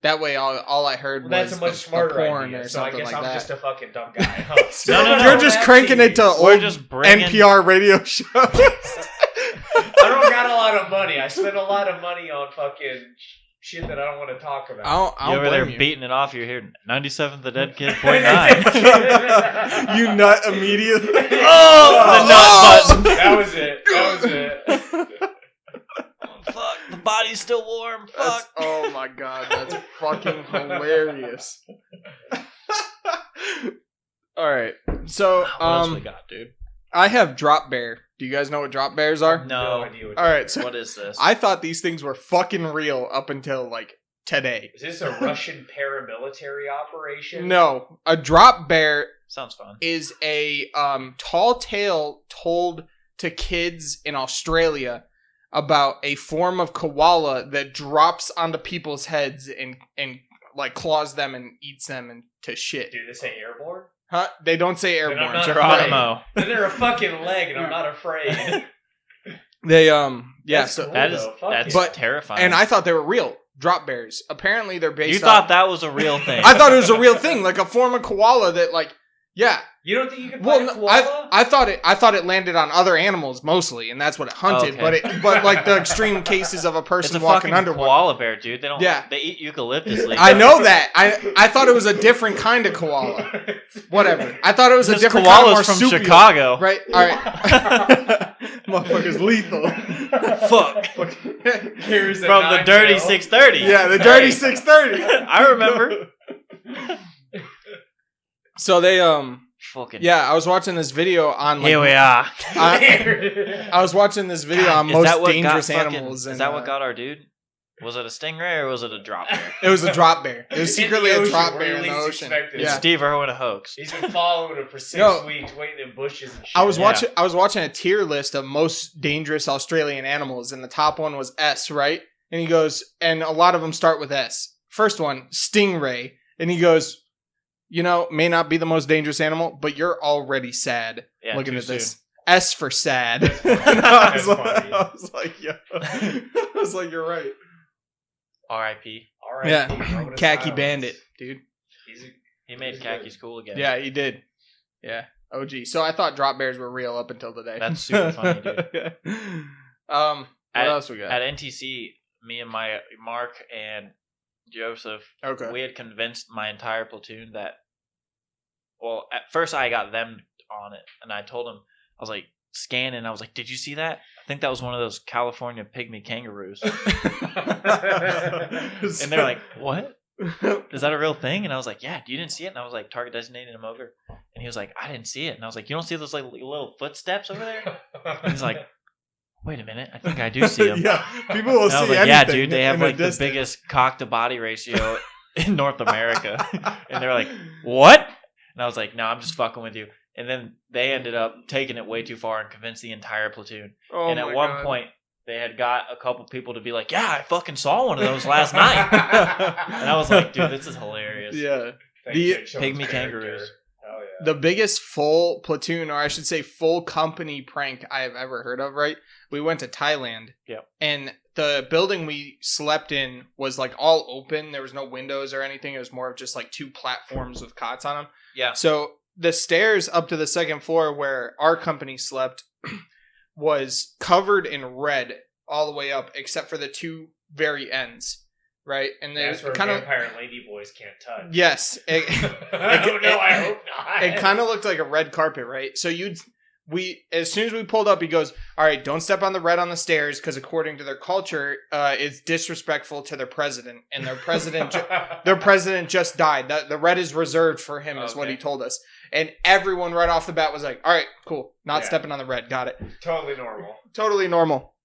[SPEAKER 2] That way, all I heard
[SPEAKER 3] Well, that's
[SPEAKER 2] was
[SPEAKER 3] a much smarter
[SPEAKER 2] porn
[SPEAKER 3] idea.
[SPEAKER 2] or
[SPEAKER 3] So I
[SPEAKER 2] something
[SPEAKER 3] guess
[SPEAKER 2] like
[SPEAKER 3] I'm
[SPEAKER 2] that.
[SPEAKER 3] just a fucking dumb guy. Huh?
[SPEAKER 1] No,
[SPEAKER 2] You're just cranking it to
[SPEAKER 1] We're
[SPEAKER 2] old
[SPEAKER 1] just bringing...
[SPEAKER 2] NPR radio shows.
[SPEAKER 3] I don't got a lot of money. I spend a lot of money on fucking shit that I don't want to talk about.
[SPEAKER 2] I
[SPEAKER 1] You
[SPEAKER 2] don't
[SPEAKER 1] over there
[SPEAKER 2] blame you.
[SPEAKER 1] beating it off. You're here 97, the dead kid, 0.9.
[SPEAKER 2] You nut immediately.
[SPEAKER 1] Oh, the nut button.
[SPEAKER 3] That was it. That was it.
[SPEAKER 1] Fuck, the body's still warm. Fuck.
[SPEAKER 2] That's, oh my god, that's fucking hilarious. All right, so
[SPEAKER 1] What else we got, dude?
[SPEAKER 2] I have drop bear. Do you guys know what drop bears are?
[SPEAKER 1] No.
[SPEAKER 3] idea what
[SPEAKER 2] All right, so
[SPEAKER 1] What is this?
[SPEAKER 2] I thought these things were fucking real up until like today.
[SPEAKER 3] Is this a Russian paramilitary operation?
[SPEAKER 2] No, a drop bear
[SPEAKER 1] Sounds fun.
[SPEAKER 2] is a tall tale told to kids in Australia about a form of koala that drops onto people's heads and like claws them and eats them and to shit.
[SPEAKER 3] Dude, this ain't airborne?
[SPEAKER 2] Huh? They don't say
[SPEAKER 3] I'm
[SPEAKER 2] airborne.
[SPEAKER 3] not
[SPEAKER 1] Geronimo.
[SPEAKER 3] Then they're a fucking leg, and I'm not afraid.
[SPEAKER 2] They yeah.
[SPEAKER 3] That's
[SPEAKER 2] So
[SPEAKER 3] cool.
[SPEAKER 1] That is
[SPEAKER 3] though. Fuck
[SPEAKER 1] that's
[SPEAKER 3] yeah.
[SPEAKER 2] But-
[SPEAKER 1] terrifying.
[SPEAKER 2] and I thought they were real drop bears. Apparently they're based.
[SPEAKER 1] you thought that was a real thing.
[SPEAKER 2] I thought it was a real thing, like a form of koala that like yeah.
[SPEAKER 3] You don't think you can
[SPEAKER 2] Well,
[SPEAKER 3] fight a
[SPEAKER 2] no,
[SPEAKER 3] koala?
[SPEAKER 2] I thought it landed on other animals mostly, and that's what it hunted.
[SPEAKER 1] Okay.
[SPEAKER 2] But like the extreme cases of a
[SPEAKER 1] it's
[SPEAKER 2] person
[SPEAKER 1] a
[SPEAKER 2] walking
[SPEAKER 1] fucking
[SPEAKER 2] underwater.
[SPEAKER 1] koala bear, dude. They don't.
[SPEAKER 2] Yeah.
[SPEAKER 1] They eat eucalyptus leaves.
[SPEAKER 2] I know that. I thought it was a different kind of koala. Whatever. I thought it was a
[SPEAKER 1] This
[SPEAKER 2] different kind of
[SPEAKER 1] koala's from
[SPEAKER 2] marsupial.
[SPEAKER 1] Chicago.
[SPEAKER 2] Right. All right. Motherfucker's lethal.
[SPEAKER 1] Fuck.
[SPEAKER 3] Here's a
[SPEAKER 1] From the
[SPEAKER 3] 9
[SPEAKER 1] dirty
[SPEAKER 3] mil.
[SPEAKER 1] 630.
[SPEAKER 2] Yeah, the dirty
[SPEAKER 1] Hey.
[SPEAKER 2] 630.
[SPEAKER 1] I remember.
[SPEAKER 2] So they
[SPEAKER 1] Fucking.
[SPEAKER 2] yeah, I was watching this video on like,
[SPEAKER 1] Here we are.
[SPEAKER 2] I was watching this video on
[SPEAKER 1] Is
[SPEAKER 2] most
[SPEAKER 1] that what
[SPEAKER 2] dangerous
[SPEAKER 1] got fucking-
[SPEAKER 2] animals.
[SPEAKER 1] Is
[SPEAKER 2] and,
[SPEAKER 1] that what got our dude? Was it a stingray or was it a drop bear?
[SPEAKER 2] It was a drop bear. It was
[SPEAKER 3] In
[SPEAKER 2] secretly
[SPEAKER 3] the
[SPEAKER 2] a
[SPEAKER 3] ocean,
[SPEAKER 2] drop
[SPEAKER 3] where you
[SPEAKER 2] bear in the
[SPEAKER 3] least
[SPEAKER 2] ocean.
[SPEAKER 3] expected it.
[SPEAKER 2] Yeah.
[SPEAKER 1] Steve Irwin a hoax.
[SPEAKER 3] He's been following him for 6
[SPEAKER 2] No.
[SPEAKER 3] weeks, waiting in bushes and shit.
[SPEAKER 2] I was
[SPEAKER 1] Yeah.
[SPEAKER 2] watching a tier list of most dangerous Australian animals, and the top one was S, right? And he goes, and a lot of them start with S. First one, stingray, and he goes, you know, may not be the most dangerous animal, but you're already sad.
[SPEAKER 1] Yeah,
[SPEAKER 2] looking
[SPEAKER 1] too
[SPEAKER 2] at this.
[SPEAKER 1] soon.
[SPEAKER 2] S for sad.
[SPEAKER 3] That's funny.
[SPEAKER 2] And I was
[SPEAKER 3] That's
[SPEAKER 2] like,
[SPEAKER 3] funny.
[SPEAKER 2] I was like, yeah. I was like, you're right.
[SPEAKER 1] R.I.P.
[SPEAKER 3] All right,
[SPEAKER 2] Yeah,
[SPEAKER 3] moment of
[SPEAKER 2] khaki
[SPEAKER 3] silence.
[SPEAKER 2] bandit, dude.
[SPEAKER 1] He made
[SPEAKER 3] He's
[SPEAKER 1] khakis cool again.
[SPEAKER 2] Yeah, he did. Yeah, OG. So I thought drop bears were real up until today.
[SPEAKER 1] That's super funny,
[SPEAKER 2] dude. What else we got?
[SPEAKER 1] At NTC, me and my Mark and Joseph,
[SPEAKER 2] Okay.
[SPEAKER 1] we had convinced my entire platoon that. Well, at first I got them on it, and I told them, I was like scanning. I was like, "Did you see that? I think that was one of those California pygmy kangaroos." And they're like, "What? Is that a real thing?" And I was like, "Yeah, you didn't see it?" And I was like, target designated him over, and he was like, "I didn't see it." And I was like, "You don't see those like little footsteps over there?" And he's like, "Wait a minute, I think I do see them."
[SPEAKER 2] Yeah, people will
[SPEAKER 1] And
[SPEAKER 2] see
[SPEAKER 1] I was like,
[SPEAKER 2] anything.
[SPEAKER 1] "Yeah, dude, they have
[SPEAKER 2] in the
[SPEAKER 1] like the
[SPEAKER 2] distance.
[SPEAKER 1] biggest cock to body ratio in North America." And they're like, "What?" And I was like, "No, I'm just fucking with you." And then they ended up taking it way too far and convinced the entire platoon.
[SPEAKER 2] Oh
[SPEAKER 1] And
[SPEAKER 2] my
[SPEAKER 1] at one
[SPEAKER 2] God.
[SPEAKER 1] point, they had got a couple people to be like, "Yeah, I fucking saw one of those last night." And I was like, "Dude, this is hilarious."
[SPEAKER 2] Yeah.
[SPEAKER 1] Pygmy kangaroos.
[SPEAKER 3] Oh yeah.
[SPEAKER 2] The biggest full platoon, or I should say full company prank I have ever heard of, right? We went to Thailand.
[SPEAKER 1] Yep.
[SPEAKER 2] And the building we slept in was like all open. There was no windows or anything. It was more of just like 2 platforms with cots on them.
[SPEAKER 1] Yeah.
[SPEAKER 2] So the stairs up to the second floor where our company slept was covered in red all the way up, except for the 2 very ends, right? And they
[SPEAKER 3] That's where
[SPEAKER 2] kind of
[SPEAKER 3] vampire lady boys can't touch.
[SPEAKER 2] yes,
[SPEAKER 3] I don't know. I hope not.
[SPEAKER 2] it kind of looked like a red carpet, right? So as soon as we pulled up, he goes, "All right, don't step on the red on the stairs because according to their culture, it's disrespectful to their president, and their president just died. The red is reserved for him," is what he told us. And everyone right off the bat was like, "All right, cool, not stepping on the red, got it."
[SPEAKER 3] Totally normal.
[SPEAKER 2] Totally normal.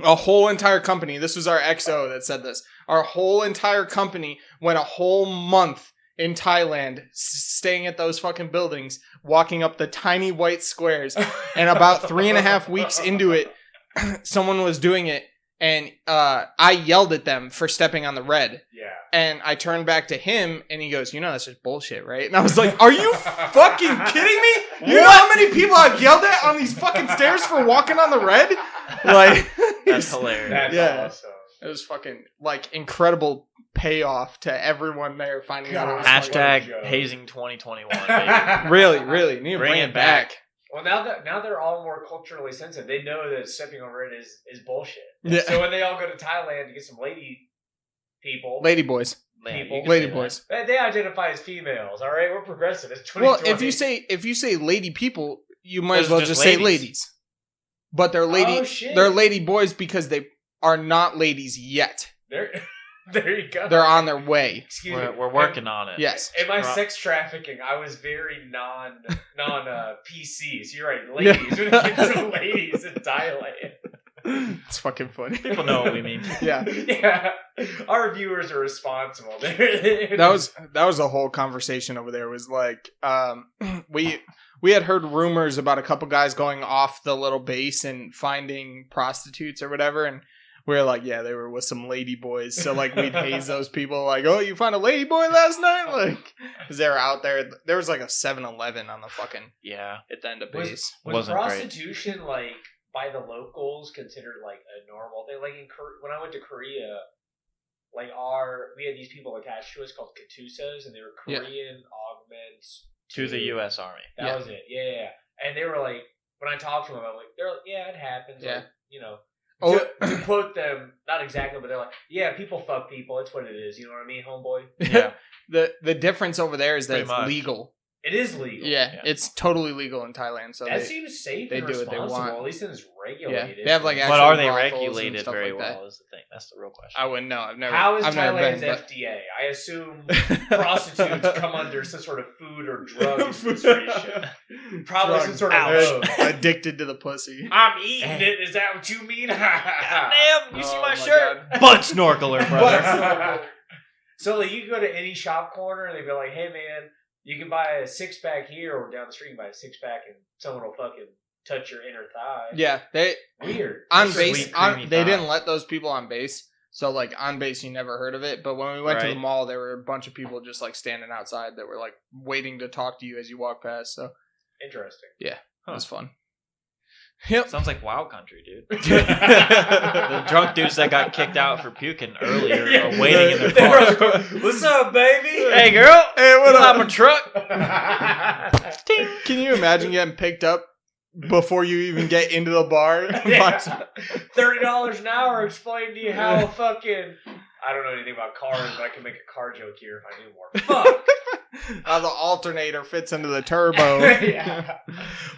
[SPEAKER 2] A whole entire company. This was our XO that said this. Our whole entire company went a whole month in Thailand, staying at those fucking buildings, walking up the tiny white squares. And about 3.5 weeks into it, someone was doing it, and I yelled at them for stepping on the red.
[SPEAKER 3] Yeah.
[SPEAKER 2] And I turned back to him, and he goes, "That's just bullshit, right?" And I was like, "Are you fucking kidding me? You know how many people I've yelled at on these fucking stairs for walking on the red?" Like,
[SPEAKER 1] That's hilarious.
[SPEAKER 3] That's awesome.
[SPEAKER 2] It was fucking like incredible payoff to everyone there finding out. It was fucking-
[SPEAKER 1] Hashtag hazing 2021. Baby.
[SPEAKER 2] Really, need to
[SPEAKER 1] Bring
[SPEAKER 2] bring
[SPEAKER 1] it
[SPEAKER 2] it back.
[SPEAKER 3] Well, now they're all more culturally sensitive. They know that stepping over it is bullshit.
[SPEAKER 2] Yeah.
[SPEAKER 3] So when they all go to Thailand to get some lady people,
[SPEAKER 2] Lady boys.
[SPEAKER 3] people,
[SPEAKER 2] Lady boys.
[SPEAKER 3] they identify as females. All right, we're progressive. It's
[SPEAKER 2] Well,
[SPEAKER 3] 2020.
[SPEAKER 2] if you say lady people, you might
[SPEAKER 1] Those
[SPEAKER 2] as well
[SPEAKER 1] are
[SPEAKER 2] just
[SPEAKER 1] just
[SPEAKER 2] say
[SPEAKER 1] ladies.
[SPEAKER 2] ladies. But they're lady.
[SPEAKER 3] Oh, shit.
[SPEAKER 2] They're lady boys because they are not ladies yet.
[SPEAKER 3] There you go.
[SPEAKER 2] They're on their way.
[SPEAKER 3] Excuse me.
[SPEAKER 1] We're working on it.
[SPEAKER 2] Yes.
[SPEAKER 3] In my
[SPEAKER 1] Right.
[SPEAKER 3] sex trafficking, I was very non PC. So you're right, ladies. We're gonna get some ladies in Thailand.
[SPEAKER 2] It's fucking funny.
[SPEAKER 1] People know what we mean.
[SPEAKER 2] Yeah.
[SPEAKER 3] Yeah, our viewers are responsible.
[SPEAKER 2] That was a whole conversation over there. It was like we had heard rumors about a couple guys going off the little base and finding prostitutes or whatever, and we were like, yeah, they were with some lady boys. So like we'd haze those people like, "Oh, you found a lady boy last night?" Like, because they were out there. There was like a 7-Eleven on the fucking
[SPEAKER 1] Yeah.
[SPEAKER 2] at the end of base.
[SPEAKER 3] Was
[SPEAKER 1] Wasn't great.
[SPEAKER 3] prostitution like by the locals considered like a normal thing? Like when I went to Korea, like we had these people attached to us called katusas, and they were
[SPEAKER 2] Yeah.
[SPEAKER 3] Korean augments
[SPEAKER 1] To the U.S. Army.
[SPEAKER 3] That
[SPEAKER 2] Yeah.
[SPEAKER 3] was it. Yeah. And they were like, when I talked to them, I'm like, they're like, "Yeah, it happens."
[SPEAKER 2] Yeah.
[SPEAKER 3] Like, you know.
[SPEAKER 2] Oh.
[SPEAKER 3] To quote them, not exactly, but they're like, "Yeah, people fuck people. It's what it is." You know what I mean, homeboy?
[SPEAKER 1] Yeah.
[SPEAKER 2] The difference over there is that
[SPEAKER 1] Pretty
[SPEAKER 2] it's
[SPEAKER 1] much.
[SPEAKER 2] legal.
[SPEAKER 3] It is legal.
[SPEAKER 2] Yeah, it's totally legal in Thailand. So
[SPEAKER 3] That
[SPEAKER 2] they,
[SPEAKER 3] seems safe
[SPEAKER 2] they
[SPEAKER 3] and
[SPEAKER 2] do what they
[SPEAKER 3] responsible.
[SPEAKER 2] want.
[SPEAKER 3] At least it's regulated.
[SPEAKER 2] they have, like,
[SPEAKER 1] But
[SPEAKER 2] actual
[SPEAKER 1] are they
[SPEAKER 2] brothels and
[SPEAKER 1] regulated
[SPEAKER 2] stuff
[SPEAKER 1] very
[SPEAKER 2] like that.
[SPEAKER 1] well is the thing. That's the real question.
[SPEAKER 2] I wouldn't know. I've never.
[SPEAKER 3] How is
[SPEAKER 2] I've never
[SPEAKER 3] Thailand's
[SPEAKER 2] been, but-
[SPEAKER 3] FDA? I assume prostitutes come under some sort of food or drug administration. Probably some sort of
[SPEAKER 1] Ouch.
[SPEAKER 3] road.
[SPEAKER 2] Addicted to the pussy.
[SPEAKER 3] I'm eating it. Is that what you mean?
[SPEAKER 1] Damn, you see
[SPEAKER 2] Oh
[SPEAKER 1] my
[SPEAKER 2] my
[SPEAKER 1] shirt?
[SPEAKER 2] God.
[SPEAKER 1] Butt snorkeler, brother.
[SPEAKER 3] So like, you can go to any shop corner and they'd be like, "Hey man, you can buy a 6-pack here, or down the street you can buy a 6-pack and someone will fucking touch your inner thigh."
[SPEAKER 2] Yeah, they
[SPEAKER 3] Weird.
[SPEAKER 2] on
[SPEAKER 3] That's
[SPEAKER 2] base.
[SPEAKER 1] sweet, creamy
[SPEAKER 2] They
[SPEAKER 1] thigh.
[SPEAKER 2] didn't let those people on base. So like on base, you never heard of it. But when we went to the
[SPEAKER 1] Right.
[SPEAKER 2] mall, there were a bunch of people just like standing outside that were like waiting to talk to you as you walk past. So
[SPEAKER 3] Interesting.
[SPEAKER 2] it was fun. Yep.
[SPEAKER 1] Sounds like Wild Country, dude. The drunk dudes that got kicked out for puking earlier are waiting in their
[SPEAKER 3] They're
[SPEAKER 1] car.
[SPEAKER 3] like, "What's up, baby?"
[SPEAKER 1] Hey, girl.
[SPEAKER 2] Hey, what
[SPEAKER 1] Stop
[SPEAKER 2] up?
[SPEAKER 1] a truck.
[SPEAKER 2] Can you imagine getting picked up before you even get into the bar?
[SPEAKER 3] Yeah. $30 an hour. Explain to you how fucking I don't know anything about cars, but I can make a car joke here if I knew more. Fuck!
[SPEAKER 2] How the alternator fits into the turbo.
[SPEAKER 3] Yeah.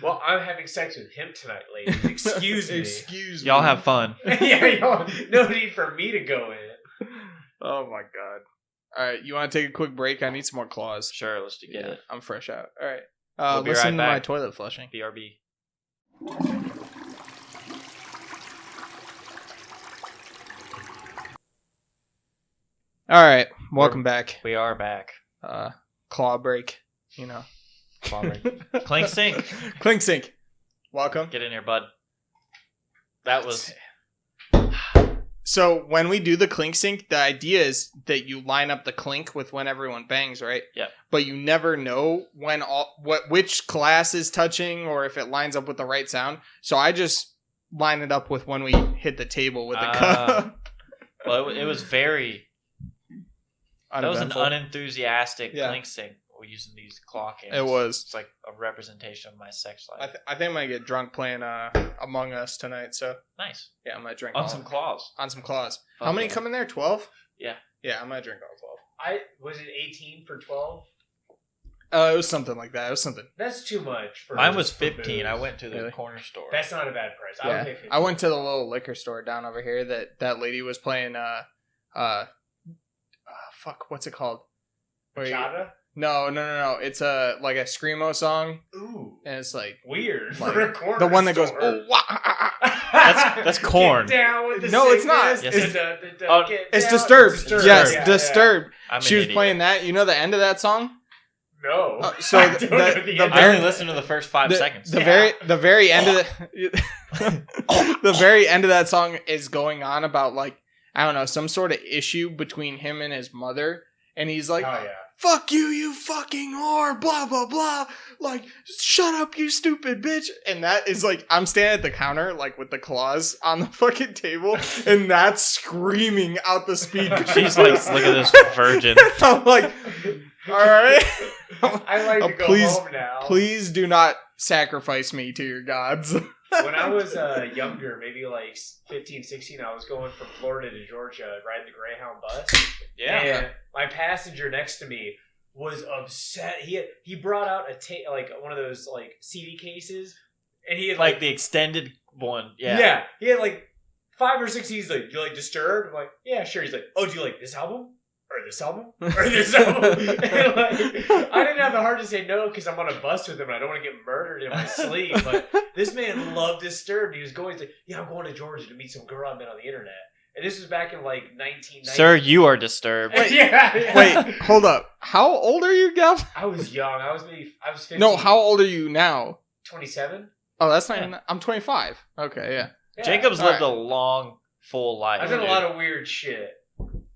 [SPEAKER 3] Well, I'm having sex with him tonight, ladies. Excuse me.
[SPEAKER 2] Excuse me.
[SPEAKER 1] Y'all have fun.
[SPEAKER 3] Yeah, no need for me to go in.
[SPEAKER 2] Oh my god. Alright, you want to take a quick break? I need some more claws.
[SPEAKER 1] Sure, let's get it.
[SPEAKER 2] I'm fresh out. Alright.
[SPEAKER 1] We'll be
[SPEAKER 2] Listen
[SPEAKER 1] right
[SPEAKER 2] to
[SPEAKER 1] back.
[SPEAKER 2] my toilet flushing.
[SPEAKER 1] BRB.
[SPEAKER 2] Alright, welcome back.
[SPEAKER 1] We are back.
[SPEAKER 2] Claw break, you know.
[SPEAKER 1] Claw break. Clink sync.
[SPEAKER 2] Clink sync. Welcome.
[SPEAKER 1] Get in here, bud. That was...
[SPEAKER 2] So when we do the clink sync, the idea is that you line up the clink with when everyone bangs, right?
[SPEAKER 1] Yeah.
[SPEAKER 2] But you never know when which class is touching or if it lines up with the right sound. So I just line it up with when we hit the table with the cup.
[SPEAKER 1] Well, it was very... That was an
[SPEAKER 2] Uneventful.
[SPEAKER 1] unenthusiastic clink sync. We're using these claw cams.
[SPEAKER 2] It was.
[SPEAKER 1] It's like a representation of my sex life.
[SPEAKER 2] I think I'm gonna get drunk playing Among Us tonight. So
[SPEAKER 1] Nice.
[SPEAKER 2] yeah, I'm gonna drink
[SPEAKER 1] On
[SPEAKER 2] all
[SPEAKER 1] some
[SPEAKER 2] of it.
[SPEAKER 1] claws.
[SPEAKER 2] On some claws.
[SPEAKER 1] Fuck
[SPEAKER 2] How many
[SPEAKER 1] yeah.
[SPEAKER 2] come in there? 12?
[SPEAKER 1] Yeah.
[SPEAKER 2] Yeah, I'm gonna drink all 12.
[SPEAKER 3] Was it 18 for 12?
[SPEAKER 2] It was something like that. It was something.
[SPEAKER 3] That's too much. For
[SPEAKER 1] Mine was
[SPEAKER 3] for
[SPEAKER 1] 15. I
[SPEAKER 3] booze.
[SPEAKER 1] went to the
[SPEAKER 2] Really?
[SPEAKER 1] corner store.
[SPEAKER 3] That's not a bad price. I would pay 15.
[SPEAKER 2] I went to the little liquor store down over here that lady was playing fuck, what's it called? Where you-
[SPEAKER 3] Chata?
[SPEAKER 2] No. It's like a screamo song,
[SPEAKER 3] Ooh.
[SPEAKER 2] and it's like
[SPEAKER 3] Weird.
[SPEAKER 2] Like,
[SPEAKER 3] For a corner
[SPEAKER 2] the one that goes,
[SPEAKER 3] store.
[SPEAKER 2] oh, wah,
[SPEAKER 1] That's Korn.
[SPEAKER 3] Get down with the
[SPEAKER 2] No, it's not.
[SPEAKER 3] sickness.
[SPEAKER 1] Yes,
[SPEAKER 3] Oh,
[SPEAKER 2] it's Disturbed. Yes,
[SPEAKER 3] Yeah,
[SPEAKER 2] Disturbed.
[SPEAKER 1] I'm
[SPEAKER 2] She
[SPEAKER 1] an
[SPEAKER 2] was
[SPEAKER 1] idiot.
[SPEAKER 2] playing that. You know the end of that song?
[SPEAKER 3] No.
[SPEAKER 2] So
[SPEAKER 3] I don't know the end.
[SPEAKER 1] I only listened to the first 5 seconds.
[SPEAKER 2] The very end of the very end of that song is going on about like, I don't know, some sort of issue between him and his mother, and he's like,
[SPEAKER 3] Oh, yeah.
[SPEAKER 2] fuck you, you fucking whore, blah, blah, blah. Like, shut up, you stupid bitch. And that is like, I'm standing at the counter, like, with the claws on the fucking table, and that's screaming out the speaker.
[SPEAKER 1] She's like, look at this virgin.
[SPEAKER 2] I'm like, all right.
[SPEAKER 3] I like to go home now.
[SPEAKER 2] Please do not sacrifice me to your gods.
[SPEAKER 3] When I was younger, maybe like 15, 16, I was going from Florida to Georgia riding the Greyhound bus.
[SPEAKER 1] Yeah.
[SPEAKER 3] And my passenger next to me was upset. He brought out like one of those like CD cases, and he had
[SPEAKER 1] Like the extended one. Yeah.
[SPEAKER 3] yeah, he had like 5 or 6 CDs. Like, do you like Disturbed? I'm like, yeah, sure. He's like, oh, do you like this album? Or this album? Or this album? And like, I didn't have the heart to say no because I'm on a bus with him and I don't want to get murdered in my sleep. But this man loved Disturbed. He was going, he's like, yeah, I'm going to Georgia to meet some girl I met on the internet. And this was back in like 1990.
[SPEAKER 1] Sir, you are disturbed.
[SPEAKER 3] Yeah.
[SPEAKER 2] Wait, hold up. How old are you, Gav?
[SPEAKER 3] I was young. I was 15.
[SPEAKER 2] No, how old are you now?
[SPEAKER 3] 27?
[SPEAKER 2] Oh, that's not even... I'm 25. Okay, yeah.
[SPEAKER 3] Yeah.
[SPEAKER 1] Jacob's lived
[SPEAKER 2] Alright.
[SPEAKER 1] a long, full life.
[SPEAKER 3] I've done a
[SPEAKER 1] dude.
[SPEAKER 3] lot of weird shit.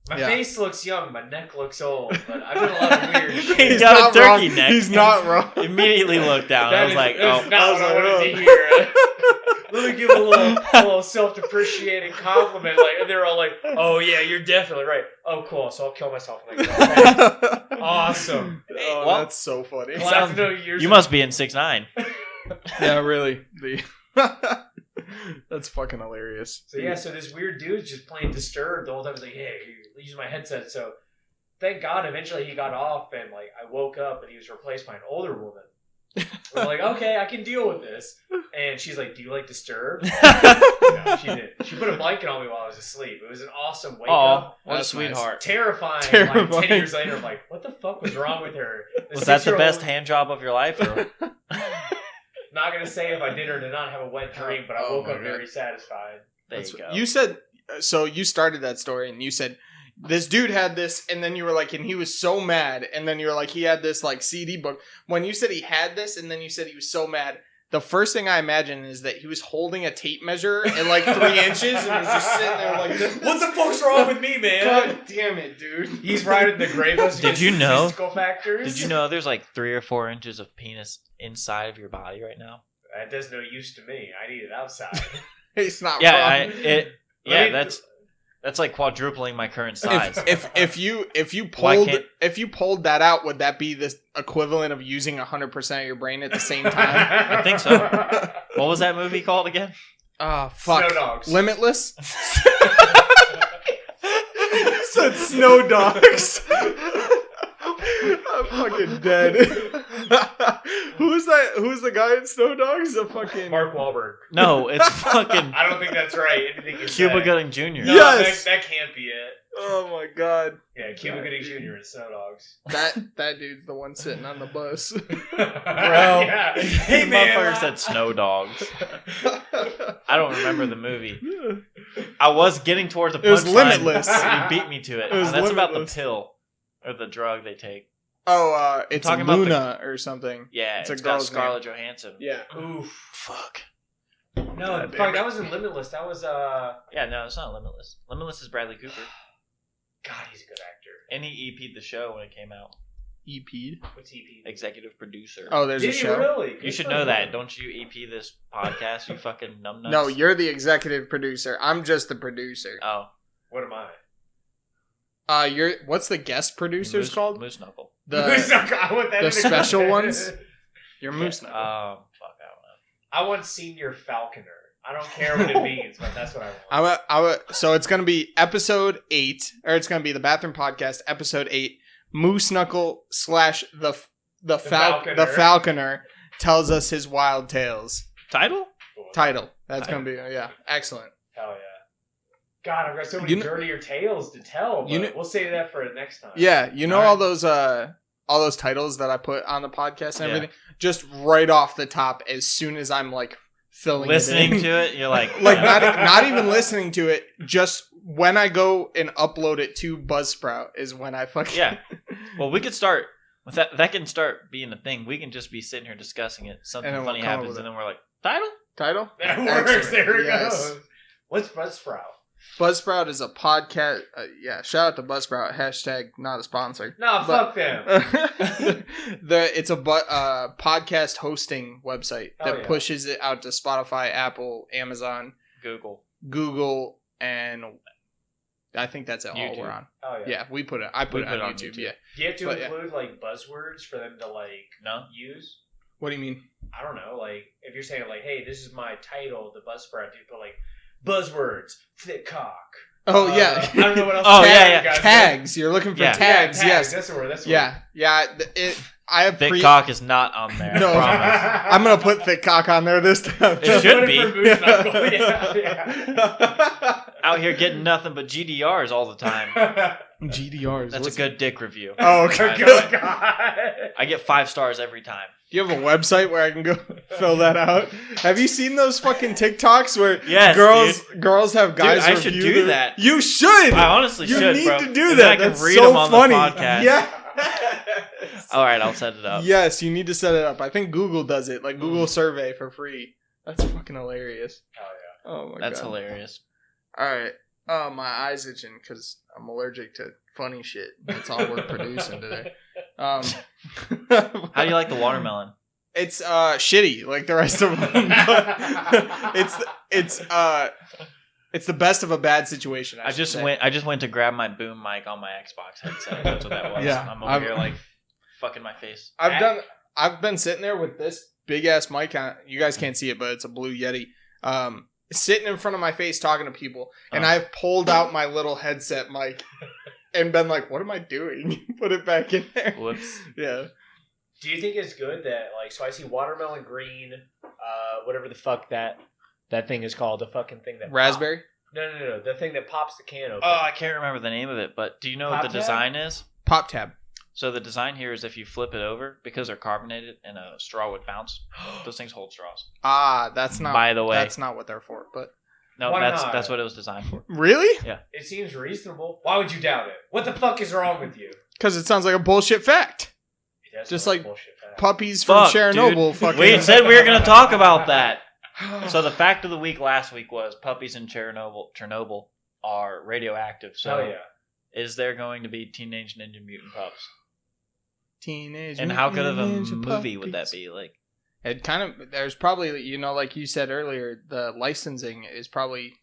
[SPEAKER 3] My
[SPEAKER 2] Yeah.
[SPEAKER 3] face looks young, my neck looks old, but I've done a lot of weird shit.
[SPEAKER 1] He's got a
[SPEAKER 2] not
[SPEAKER 1] turkey
[SPEAKER 2] wrong.
[SPEAKER 1] neck.
[SPEAKER 2] He's not wrong.
[SPEAKER 1] Immediately looked down. I was like,
[SPEAKER 3] that's
[SPEAKER 1] oh.
[SPEAKER 3] not what I wanted to hear. Let me give a little self-depreciating compliment. Like, and they're all like, "Oh yeah, you're definitely right." Oh, cool. So I'll kill myself. I'm like, oh, awesome.
[SPEAKER 2] Oh,
[SPEAKER 1] Well,
[SPEAKER 2] that's so funny.
[SPEAKER 3] Glad to know yours.
[SPEAKER 1] You must be in 6'9".
[SPEAKER 2] Yeah, really. That's fucking hilarious.
[SPEAKER 3] So yeah, so this weird dude's just playing Disturbed the whole time. He's like, "Hey, use my headset." So thank God, eventually he got off, and like I woke up and he was replaced by an older woman. We're like, okay, I can deal with this. And she's like, "Do you like Disturbed?" No, she did. She put a blanket on me while I was asleep. It was an awesome wake
[SPEAKER 1] Oh,
[SPEAKER 3] up.
[SPEAKER 1] what a
[SPEAKER 2] That's
[SPEAKER 1] sweetheart.
[SPEAKER 3] Terrifying. Like
[SPEAKER 2] Terrifying.
[SPEAKER 3] 10 years later, I'm like, what the fuck was wrong with her?
[SPEAKER 1] Was that the
[SPEAKER 3] 6-year-old
[SPEAKER 1] best hand job of your life? Or?
[SPEAKER 3] Not gonna say if I did or did not have a wet dream, but I
[SPEAKER 2] Oh
[SPEAKER 3] woke
[SPEAKER 2] my
[SPEAKER 3] up
[SPEAKER 2] God.
[SPEAKER 3] very satisfied.
[SPEAKER 1] There you go.
[SPEAKER 2] You said... So you started that story, and you said... This dude had this, and then you were like, and he was so mad, and then you were like, he had this, like, CD book. When you said he had this, and then you said he was so mad, the first thing I imagine is that he was holding a tape measure at, like, 3 inches, and was just sitting there like,
[SPEAKER 3] What the fuck's wrong with me, man?
[SPEAKER 2] God damn it, dude.
[SPEAKER 3] He's riding the gray bus.
[SPEAKER 1] Did you know-
[SPEAKER 3] Statistical factors.
[SPEAKER 1] Did you know there's like 3 or 4 inches of penis inside of your body right now?
[SPEAKER 3] That does no use to me. I need it outside.
[SPEAKER 2] He's not
[SPEAKER 1] Yeah,
[SPEAKER 2] wrong.
[SPEAKER 3] Let me-
[SPEAKER 1] that's like quadrupling my current size.
[SPEAKER 2] If you
[SPEAKER 1] Why
[SPEAKER 2] pulled
[SPEAKER 1] can't-
[SPEAKER 2] if you pulled that out, would that be the equivalent of using 100% of your brain at the same time?
[SPEAKER 1] I think so. What was that movie called again?
[SPEAKER 2] Oh fuck!
[SPEAKER 3] Snow Dogs.
[SPEAKER 2] Limitless. said snow dogs. I'm fucking dead. Who's that? Who's the guy in Snow Dogs? The fucking
[SPEAKER 3] Mark Wahlberg.
[SPEAKER 1] No, it's fucking
[SPEAKER 3] I don't think that's right. Anything you
[SPEAKER 1] Cuba
[SPEAKER 3] say.
[SPEAKER 1] Gooding Jr.
[SPEAKER 3] No,
[SPEAKER 2] Yes.
[SPEAKER 3] that can't be it.
[SPEAKER 2] Oh my god.
[SPEAKER 3] Yeah, Cuba Gooding Jr. and Snow Dogs.
[SPEAKER 2] That dude's the one sitting on the bus.
[SPEAKER 1] Bro,
[SPEAKER 3] Yeah. Hey,
[SPEAKER 1] the
[SPEAKER 3] man.
[SPEAKER 1] motherfucker said Snow Dogs. I don't remember the movie. I was getting towards the punchline.
[SPEAKER 2] It was Limitless.
[SPEAKER 1] and You beat me to it.
[SPEAKER 2] It was
[SPEAKER 1] And that's about the
[SPEAKER 2] Limitless.
[SPEAKER 1] pill or the drug they take.
[SPEAKER 2] Oh, it's
[SPEAKER 1] talking about
[SPEAKER 2] Luna or something.
[SPEAKER 1] Yeah,
[SPEAKER 2] It's
[SPEAKER 1] it's
[SPEAKER 2] a
[SPEAKER 1] got
[SPEAKER 2] girl's
[SPEAKER 1] Scarlett Johansson.
[SPEAKER 2] Yeah.
[SPEAKER 3] Oof.
[SPEAKER 1] Fuck.
[SPEAKER 3] No, fuck, that wasn't Limitless. That was,
[SPEAKER 1] Yeah, no, it's not Limitless. Limitless is Bradley Cooper.
[SPEAKER 3] God, he's a good actor.
[SPEAKER 1] And he EP'd the show when it came out.
[SPEAKER 2] EP'd?
[SPEAKER 3] What's EP?
[SPEAKER 1] Executive producer.
[SPEAKER 2] Oh, there's
[SPEAKER 3] Did
[SPEAKER 2] a
[SPEAKER 3] he
[SPEAKER 2] show.
[SPEAKER 3] really?
[SPEAKER 1] You should know that. Don't you EP this podcast, you fucking numbnuts?
[SPEAKER 2] No, you're the executive producer. I'm just the producer.
[SPEAKER 1] Oh.
[SPEAKER 3] What am I?
[SPEAKER 2] What's the guest producers
[SPEAKER 1] Moose,
[SPEAKER 2] called?
[SPEAKER 1] Moose Knuckle.
[SPEAKER 3] I want that
[SPEAKER 2] the
[SPEAKER 3] in
[SPEAKER 2] special ones? You're Moose Knuckle.
[SPEAKER 1] Fuck, I
[SPEAKER 3] I want Senior Falconer. I don't care what it means, but that's what I want.
[SPEAKER 2] So it's going to be episode 8, or it's going to be the Bathroom Podcast, episode 8. Moose Knuckle / the Falconer tells us his wild tales.
[SPEAKER 1] Title?
[SPEAKER 2] Title. That's going to be, yeah, excellent.
[SPEAKER 3] Hell yeah. God, I've got so many dirtier tales to tell, but we'll save that for next time.
[SPEAKER 2] Yeah, you know all those titles that I put on the podcast and everything? Just right off the top, as soon as I'm like filling
[SPEAKER 1] listening
[SPEAKER 2] it in.
[SPEAKER 1] to it, you're like
[SPEAKER 2] not even listening to it, just when I go and upload it to Buzzsprout is when I fucking...
[SPEAKER 1] Yeah. Well, we could start with that. That can start being a thing. We can just be sitting here discussing it. Something
[SPEAKER 2] And then
[SPEAKER 1] funny
[SPEAKER 2] we'll come up
[SPEAKER 1] happens,
[SPEAKER 2] with
[SPEAKER 1] and then we're like, title?
[SPEAKER 3] That works.
[SPEAKER 2] Excellent.
[SPEAKER 3] There it
[SPEAKER 2] Yes.
[SPEAKER 3] goes. What's Buzzsprout?
[SPEAKER 2] Buzzsprout is a podcast. Shout out to Buzzsprout. Hashtag not a sponsor.
[SPEAKER 3] No, fuck them.
[SPEAKER 2] It's a podcast hosting website that
[SPEAKER 3] yeah.
[SPEAKER 2] pushes it out to Spotify, Apple, Amazon,
[SPEAKER 1] Google,
[SPEAKER 2] and I think that's all
[SPEAKER 1] YouTube.
[SPEAKER 2] we're on.
[SPEAKER 3] Oh yeah.
[SPEAKER 2] Yeah, we put it. I put it on YouTube. Yeah.
[SPEAKER 3] Do you have to
[SPEAKER 2] But,
[SPEAKER 3] include like buzzwords for them to like use?
[SPEAKER 2] What do you mean?
[SPEAKER 3] I don't know. Like if you're saying like, "Hey, this is my title," the Buzzsprout, do you put like buzzwords, thick cock?
[SPEAKER 2] Oh yeah.
[SPEAKER 3] I don't know what else.
[SPEAKER 1] Oh, yeah.
[SPEAKER 2] Tags. You're looking for tags.
[SPEAKER 3] Yeah,
[SPEAKER 2] Yes.
[SPEAKER 3] That's the word. That's the
[SPEAKER 2] Yeah.
[SPEAKER 3] word.
[SPEAKER 2] Yeah. I have
[SPEAKER 1] thick cock is not on there.
[SPEAKER 2] No.
[SPEAKER 1] I promise.
[SPEAKER 2] I'm gonna put thick cock on there this time.
[SPEAKER 1] It should be.
[SPEAKER 3] For Moose Knuckle. Yeah.
[SPEAKER 1] Out here getting nothing but GDRs all the time.
[SPEAKER 2] GDRs.
[SPEAKER 1] That's a good dick review.
[SPEAKER 2] Oh, okay.
[SPEAKER 3] Good God.
[SPEAKER 1] I get 5 stars every time.
[SPEAKER 2] Do you have a website where I can go fill that out? Have you seen those fucking TikToks where
[SPEAKER 1] Yes,
[SPEAKER 2] girls have guys
[SPEAKER 1] Dude, I should
[SPEAKER 2] review
[SPEAKER 1] do that.
[SPEAKER 2] You should.
[SPEAKER 1] I honestly
[SPEAKER 2] you
[SPEAKER 1] should,
[SPEAKER 2] need
[SPEAKER 1] bro.
[SPEAKER 2] to do
[SPEAKER 1] And
[SPEAKER 2] that.
[SPEAKER 1] then I can
[SPEAKER 2] That's
[SPEAKER 1] read
[SPEAKER 2] so
[SPEAKER 1] them on
[SPEAKER 2] funny.
[SPEAKER 1] the podcast.
[SPEAKER 2] Yeah.
[SPEAKER 1] All right, I'll set it up.
[SPEAKER 2] Yes, you need to set it up. I think Google does it, like Google Survey for free. That's fucking hilarious.
[SPEAKER 3] Oh yeah.
[SPEAKER 2] Oh my god.
[SPEAKER 1] That's hilarious.
[SPEAKER 2] All right. Oh, my eye's itching because I'm allergic to funny shit. That's all we're producing today.
[SPEAKER 1] How do you like the watermelon?
[SPEAKER 2] It's shitty like the rest of them. But it's the best of a bad situation. I just
[SPEAKER 1] went to grab my boom mic on my Xbox headset. That's what that was.
[SPEAKER 2] Yeah,
[SPEAKER 1] I'm over here like fucking my face.
[SPEAKER 2] I've been sitting there with this big ass mic on. You guys can't see it, but it's a Blue Yeti. Sitting in front of my face talking to people, and I've pulled out my little headset mic and been like, "What am I doing?" Put it back in there.
[SPEAKER 1] Whoops.
[SPEAKER 2] Yeah.
[SPEAKER 3] Do you think it's good that like so I see watermelon green, whatever the fuck that thing is called, the fucking thing that
[SPEAKER 2] Raspberry?
[SPEAKER 3] No, the thing that pops the can open.
[SPEAKER 1] Oh, I can't remember the name of it, but do you know what the design is?
[SPEAKER 2] Pop tab.
[SPEAKER 1] So the design here is if you flip it over, because they're carbonated and a straw would bounce, those things hold straws.
[SPEAKER 2] Ah, that's not.
[SPEAKER 1] By the way,
[SPEAKER 2] that's not what they're for. But
[SPEAKER 1] no,
[SPEAKER 3] Why not?
[SPEAKER 1] that's what it was designed for.
[SPEAKER 2] really?
[SPEAKER 1] Yeah.
[SPEAKER 3] It seems reasonable. Why would you doubt it? What the fuck is wrong with you?
[SPEAKER 2] Because it sounds like a bullshit fact.
[SPEAKER 3] It does
[SPEAKER 2] Just
[SPEAKER 3] sound
[SPEAKER 2] like
[SPEAKER 3] bullshit fact.
[SPEAKER 2] Puppies from
[SPEAKER 1] Fuck,
[SPEAKER 2] Chernobyl.
[SPEAKER 1] dude.
[SPEAKER 2] Fucking.
[SPEAKER 1] We said we were going to talk about that. So the fact of the week last week was puppies in Chernobyl are radioactive. So
[SPEAKER 3] Hell yeah.
[SPEAKER 1] is there going to be Teenage Ninja Mutant Pups?
[SPEAKER 2] Teenage.
[SPEAKER 1] And how good of a
[SPEAKER 2] Mutant Ninja
[SPEAKER 1] movie would that
[SPEAKER 2] Puppies.
[SPEAKER 1] be? Like,
[SPEAKER 2] It kind of. There's probably, like you said earlier, the licensing is probably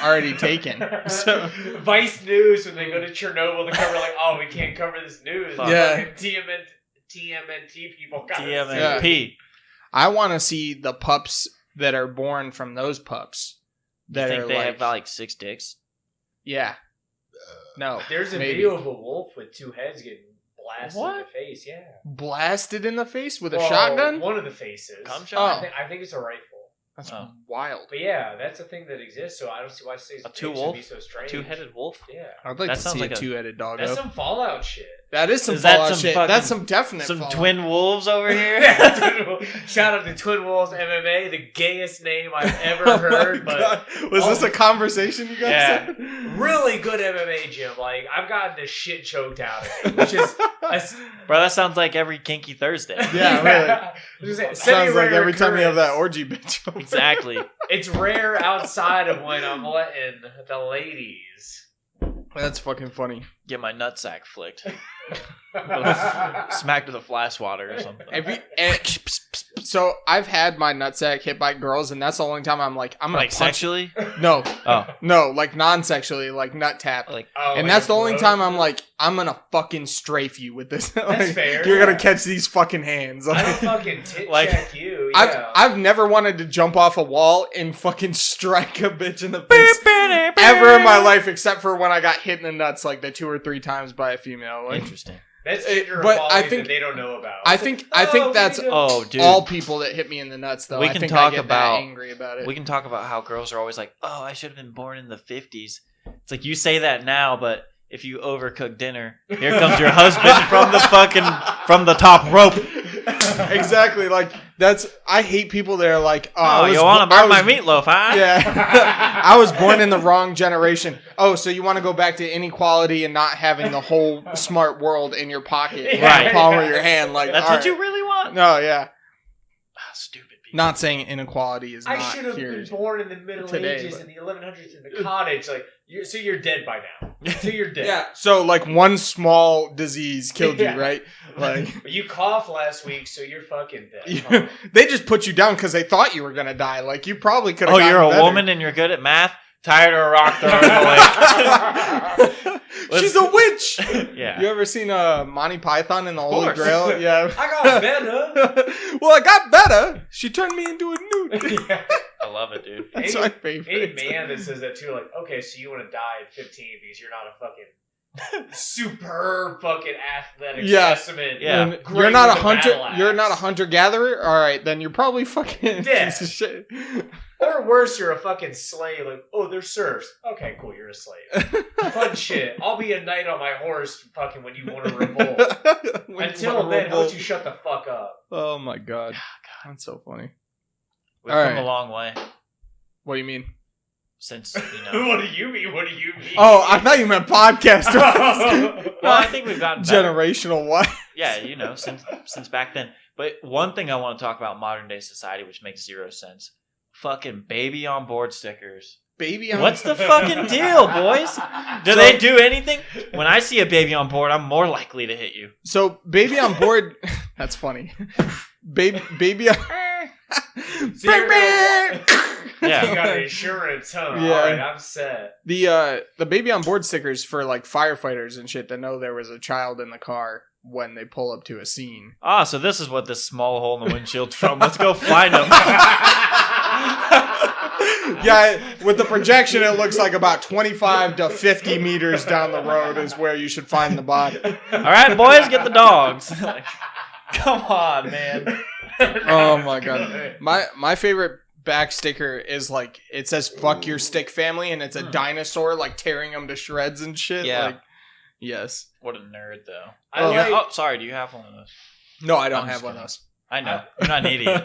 [SPEAKER 2] already taken. So
[SPEAKER 3] Vice News when they go to Chernobyl to cover like, oh, we can't cover this news.
[SPEAKER 1] Fuck.
[SPEAKER 2] Yeah.
[SPEAKER 3] TMNT people got
[SPEAKER 1] TMNP.
[SPEAKER 2] I want to see the pups that are born from those pups.
[SPEAKER 1] You
[SPEAKER 2] That
[SPEAKER 1] think
[SPEAKER 2] are
[SPEAKER 1] they
[SPEAKER 2] like,
[SPEAKER 1] have like 6 dicks?
[SPEAKER 2] yeah. No.
[SPEAKER 3] There's a
[SPEAKER 2] maybe.
[SPEAKER 3] video of a wolf with 2 heads getting blasted in the face. Yeah.
[SPEAKER 2] Blasted in the face with a shotgun?
[SPEAKER 3] One of the faces.
[SPEAKER 1] Cum shot?
[SPEAKER 3] I think it's a rifle.
[SPEAKER 2] That's wild.
[SPEAKER 3] But yeah, that's a thing that exists. So I don't see why
[SPEAKER 1] A two-wolf?
[SPEAKER 3] be so strange.
[SPEAKER 1] 2-headed wolf?
[SPEAKER 3] Yeah.
[SPEAKER 2] I'd like
[SPEAKER 1] That
[SPEAKER 2] to
[SPEAKER 1] sounds
[SPEAKER 2] see
[SPEAKER 1] like
[SPEAKER 2] a
[SPEAKER 1] a-
[SPEAKER 2] 2-headed doggo.
[SPEAKER 3] That's some Fallout shit.
[SPEAKER 2] That is some
[SPEAKER 1] Is that
[SPEAKER 2] Fallout
[SPEAKER 1] some
[SPEAKER 2] shit.
[SPEAKER 1] fucking-
[SPEAKER 2] That's some definite
[SPEAKER 1] Some
[SPEAKER 2] Fallout.
[SPEAKER 1] twin wolves over here?
[SPEAKER 3] Shout out to Twin Wolves MMA, the gayest name I've ever heard. But
[SPEAKER 2] Was this a conversation you guys
[SPEAKER 1] Yeah.
[SPEAKER 2] had?
[SPEAKER 3] really good MMA gym. Like I've gotten the shit choked out of me, which is
[SPEAKER 1] Bro, that sounds like every Kinky Thursday.
[SPEAKER 2] Yeah, really. Sounds like every time you have that orgy bitch over.
[SPEAKER 1] Exactly.
[SPEAKER 3] It's rare outside of when I'm letting the ladies.
[SPEAKER 2] That's fucking funny.
[SPEAKER 1] Get my nutsack flicked. Smacked with a fly swatter or something.
[SPEAKER 2] So I've had my nutsack hit by girls, and that's the only time I'm like, I'm gonna
[SPEAKER 1] Like
[SPEAKER 2] punch.
[SPEAKER 1] sexually?
[SPEAKER 2] No,
[SPEAKER 1] Oh.
[SPEAKER 2] no, like non-sexually, like nut tap.
[SPEAKER 1] Like,
[SPEAKER 2] And that's the only time I'm like, I'm gonna fucking strafe you with this. Like,
[SPEAKER 3] That's fair.
[SPEAKER 2] You're gonna catch these fucking hands.
[SPEAKER 3] I
[SPEAKER 2] Like,
[SPEAKER 3] don't fucking tit
[SPEAKER 1] Like-
[SPEAKER 3] check you. Yeah.
[SPEAKER 2] I've never wanted to jump off a wall and fucking strike a bitch in the face ever in my life, except for when I got hit in the nuts like the 2 or 3 times by a female. Like,
[SPEAKER 1] Interesting.
[SPEAKER 3] That's
[SPEAKER 2] It-
[SPEAKER 3] gender
[SPEAKER 2] but
[SPEAKER 3] equality
[SPEAKER 2] I think-
[SPEAKER 3] that they don't know about.
[SPEAKER 2] I think that's
[SPEAKER 1] Oh, dude.
[SPEAKER 2] all people that hit me in the nuts, though.
[SPEAKER 1] We
[SPEAKER 2] I
[SPEAKER 1] can
[SPEAKER 2] think
[SPEAKER 1] talk
[SPEAKER 2] I get
[SPEAKER 1] about-
[SPEAKER 2] that angry about it.
[SPEAKER 1] We can talk about how girls are always like, oh, I should have been born in the 50s. It's like, you say that now, but if you overcook dinner, here comes your husband from the top rope.
[SPEAKER 2] Exactly. Like, I hate people that are like,
[SPEAKER 1] Oh, you want to burn my meatloaf, huh?
[SPEAKER 2] Yeah. I was born in the wrong generation. Oh, so you want to go back to inequality and not having the whole smart world in your pocket, in
[SPEAKER 1] Right.
[SPEAKER 2] the palm of your hand? Like,
[SPEAKER 1] That's
[SPEAKER 2] all
[SPEAKER 1] what you
[SPEAKER 2] right.
[SPEAKER 1] really want?
[SPEAKER 2] No, yeah.
[SPEAKER 1] Ah, stupid people.
[SPEAKER 2] Not saying inequality is
[SPEAKER 3] I
[SPEAKER 2] not
[SPEAKER 3] should have
[SPEAKER 2] here.
[SPEAKER 3] been born in the Middle
[SPEAKER 2] today,
[SPEAKER 3] Ages
[SPEAKER 2] but-
[SPEAKER 3] in the 1100s in the cottage. Like, so you're dead by now. So you're dead.
[SPEAKER 2] Yeah. So like one small disease killed
[SPEAKER 3] Yeah.
[SPEAKER 2] you, right? Like
[SPEAKER 3] But you coughed last week, so you're fucking dead.
[SPEAKER 2] you- they just put you down because they thought you were gonna die. Like you probably could have.
[SPEAKER 1] Oh, you're a woman and you're good at math? Tired of a rock throwing away.
[SPEAKER 2] She's a witch.
[SPEAKER 1] Yeah.
[SPEAKER 2] You ever seen Monty Python and the Holy
[SPEAKER 1] course.
[SPEAKER 2] Grail? Yeah.
[SPEAKER 3] I got better.
[SPEAKER 2] Well, I got better. She turned me into a newt.
[SPEAKER 1] I love it, dude.
[SPEAKER 2] That's
[SPEAKER 3] Any-
[SPEAKER 2] my favorite.
[SPEAKER 3] Any man that says that too, like, okay, so you want to die at 15 because you're not a fucking superb fucking athletic
[SPEAKER 2] Yeah.
[SPEAKER 3] specimen.
[SPEAKER 1] Yeah.
[SPEAKER 2] And
[SPEAKER 3] Great
[SPEAKER 2] you're not a
[SPEAKER 3] with a
[SPEAKER 2] hunter.
[SPEAKER 3] battle axe.
[SPEAKER 2] You're not a hunter gatherer. All right, then you're probably fucking
[SPEAKER 3] Dead.
[SPEAKER 2] piece of shit.
[SPEAKER 3] Or worse, you're a fucking slave. Like, oh, they're serfs. Okay, cool, you're a slave. Fun shit. I'll be a knight on my horse fucking when you want to revolt.
[SPEAKER 2] When you
[SPEAKER 3] Until
[SPEAKER 2] wanna
[SPEAKER 3] then, how
[SPEAKER 2] revolt.
[SPEAKER 3] don't you shut the fuck up?
[SPEAKER 2] Oh my god, that's so funny.
[SPEAKER 1] We've
[SPEAKER 2] All
[SPEAKER 1] come
[SPEAKER 2] right.
[SPEAKER 1] a long way
[SPEAKER 2] What do you mean?
[SPEAKER 1] since, you know.
[SPEAKER 3] What do you mean? What do you mean?
[SPEAKER 2] Oh, I thought you meant podcast.
[SPEAKER 1] Well, I think we've gotten better.
[SPEAKER 2] Generational what?
[SPEAKER 1] Yeah, you know, since back then. But one thing I want to talk about modern day society, which makes zero sense. Fucking baby on board stickers.
[SPEAKER 2] Baby on
[SPEAKER 1] What's the fucking deal, boys? Do they do anything? When I see a baby on board, I'm more likely to hit you.
[SPEAKER 2] So baby on board. That's funny. Baby on.
[SPEAKER 3] So you're gonna-
[SPEAKER 1] Yeah.
[SPEAKER 3] You got insurance, huh?
[SPEAKER 2] Yeah.
[SPEAKER 3] Alright, I'm set.
[SPEAKER 2] The baby on board stickers for like firefighters and shit that know there was a child in the car when they pull up to a scene.
[SPEAKER 1] Ah, so this is what this small hole in the windshield's from. Let's go find them.
[SPEAKER 2] Yeah, with the projection, it looks like about 25 to 50 meters down the road is where you should find the body.
[SPEAKER 1] All right, boys, get the dogs. Like, come on, man.
[SPEAKER 2] Oh my god, my favorite back sticker is like it says "fuck your stick family" and it's a dinosaur like tearing them to shreds and shit.
[SPEAKER 1] Yeah.
[SPEAKER 2] Like, yes.
[SPEAKER 1] What a nerd, though.
[SPEAKER 3] I like-
[SPEAKER 1] Oh, sorry. Do you have one of those?
[SPEAKER 2] No, I don't
[SPEAKER 1] I'm
[SPEAKER 2] have
[SPEAKER 1] just
[SPEAKER 2] one of
[SPEAKER 1] kidding.
[SPEAKER 2] those.
[SPEAKER 1] I know. You're not an idiot.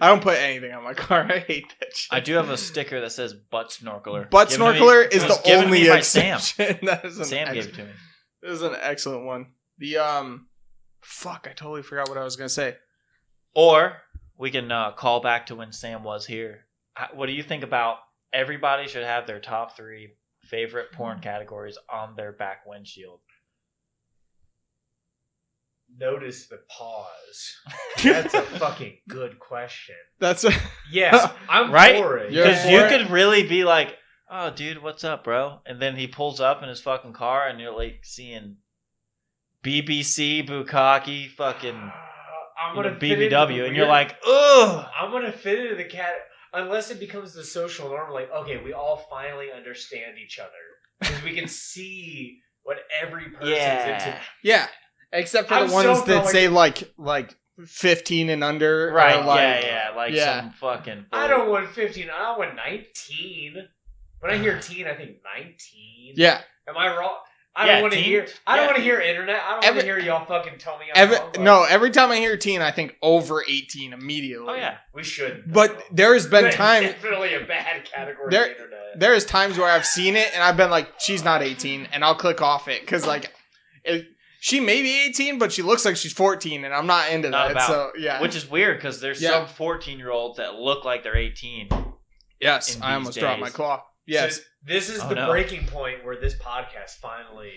[SPEAKER 2] I don't put anything on my car. I hate that shit.
[SPEAKER 1] I do have a sticker that says butt snorkeler.
[SPEAKER 2] Butt
[SPEAKER 1] Given to me-
[SPEAKER 2] snorkeler
[SPEAKER 1] it
[SPEAKER 2] is
[SPEAKER 1] was
[SPEAKER 2] the
[SPEAKER 1] given to
[SPEAKER 2] only
[SPEAKER 1] me by Sam.
[SPEAKER 2] exception. That is an
[SPEAKER 1] Sam gave it to me.
[SPEAKER 2] This is an excellent one. The fuck, I totally forgot what I was gonna say.
[SPEAKER 1] Or we can call back to when Sam was here. What do you think about everybody should have their top 3 favorite porn categories on their back windshield?
[SPEAKER 3] Notice the pause. That's a fucking good question.
[SPEAKER 2] That's a
[SPEAKER 3] Yes, I'm
[SPEAKER 1] Right?
[SPEAKER 3] for it.
[SPEAKER 2] You're
[SPEAKER 1] Because
[SPEAKER 2] for
[SPEAKER 1] you
[SPEAKER 2] it?
[SPEAKER 1] could really be like, oh, dude, what's up, bro? And then he pulls up in his fucking car and you're like seeing BBC, Bukkake, fucking
[SPEAKER 3] I'm
[SPEAKER 1] you know,
[SPEAKER 3] gonna fit into
[SPEAKER 1] BBW.
[SPEAKER 3] the
[SPEAKER 1] And you're
[SPEAKER 3] weird-
[SPEAKER 1] like, ugh.
[SPEAKER 3] I'm gonna fit into the cat unless it becomes the social norm. Like, okay, we all finally understand each other. because we can see what every person's into.
[SPEAKER 2] Yeah, except for
[SPEAKER 3] I'm
[SPEAKER 2] the ones
[SPEAKER 3] so
[SPEAKER 2] that
[SPEAKER 3] going-
[SPEAKER 2] say like 15 and under.
[SPEAKER 1] Right,
[SPEAKER 2] or like,
[SPEAKER 1] yeah, some fucking...
[SPEAKER 3] I don't want 15. I want 19. When I hear teen, I think 19.
[SPEAKER 2] Yeah.
[SPEAKER 3] Am I wrong? I
[SPEAKER 1] Yeah,
[SPEAKER 3] don't want to
[SPEAKER 1] teen.
[SPEAKER 3] hear. I don't
[SPEAKER 1] Yeah.
[SPEAKER 3] want to hear internet. I don't want
[SPEAKER 2] Every-
[SPEAKER 3] to hear y'all fucking tell me I'm wrong. Like,
[SPEAKER 2] No, every time I hear teen, I think over 18 immediately.
[SPEAKER 1] Oh, yeah.
[SPEAKER 3] we should.
[SPEAKER 2] But there has been
[SPEAKER 3] That's
[SPEAKER 2] time.
[SPEAKER 3] definitely a bad category.
[SPEAKER 2] There-
[SPEAKER 3] of internet.
[SPEAKER 2] There is times where I've seen it and I've been like, she's not 18, and I'll click off it because like, she may be 18, but she looks like she's 14, and I'm not into
[SPEAKER 1] Not
[SPEAKER 2] that.
[SPEAKER 1] about.
[SPEAKER 2] So yeah,
[SPEAKER 1] Which is weird because there's
[SPEAKER 2] Yeah.
[SPEAKER 1] some 14-year-olds that look like they're 18.
[SPEAKER 2] yes,
[SPEAKER 1] in
[SPEAKER 2] I
[SPEAKER 1] these
[SPEAKER 2] almost dropped my
[SPEAKER 1] days.
[SPEAKER 2] claw. Yes,
[SPEAKER 3] So this is
[SPEAKER 1] Oh,
[SPEAKER 3] the
[SPEAKER 1] no.
[SPEAKER 3] breaking point where this podcast finally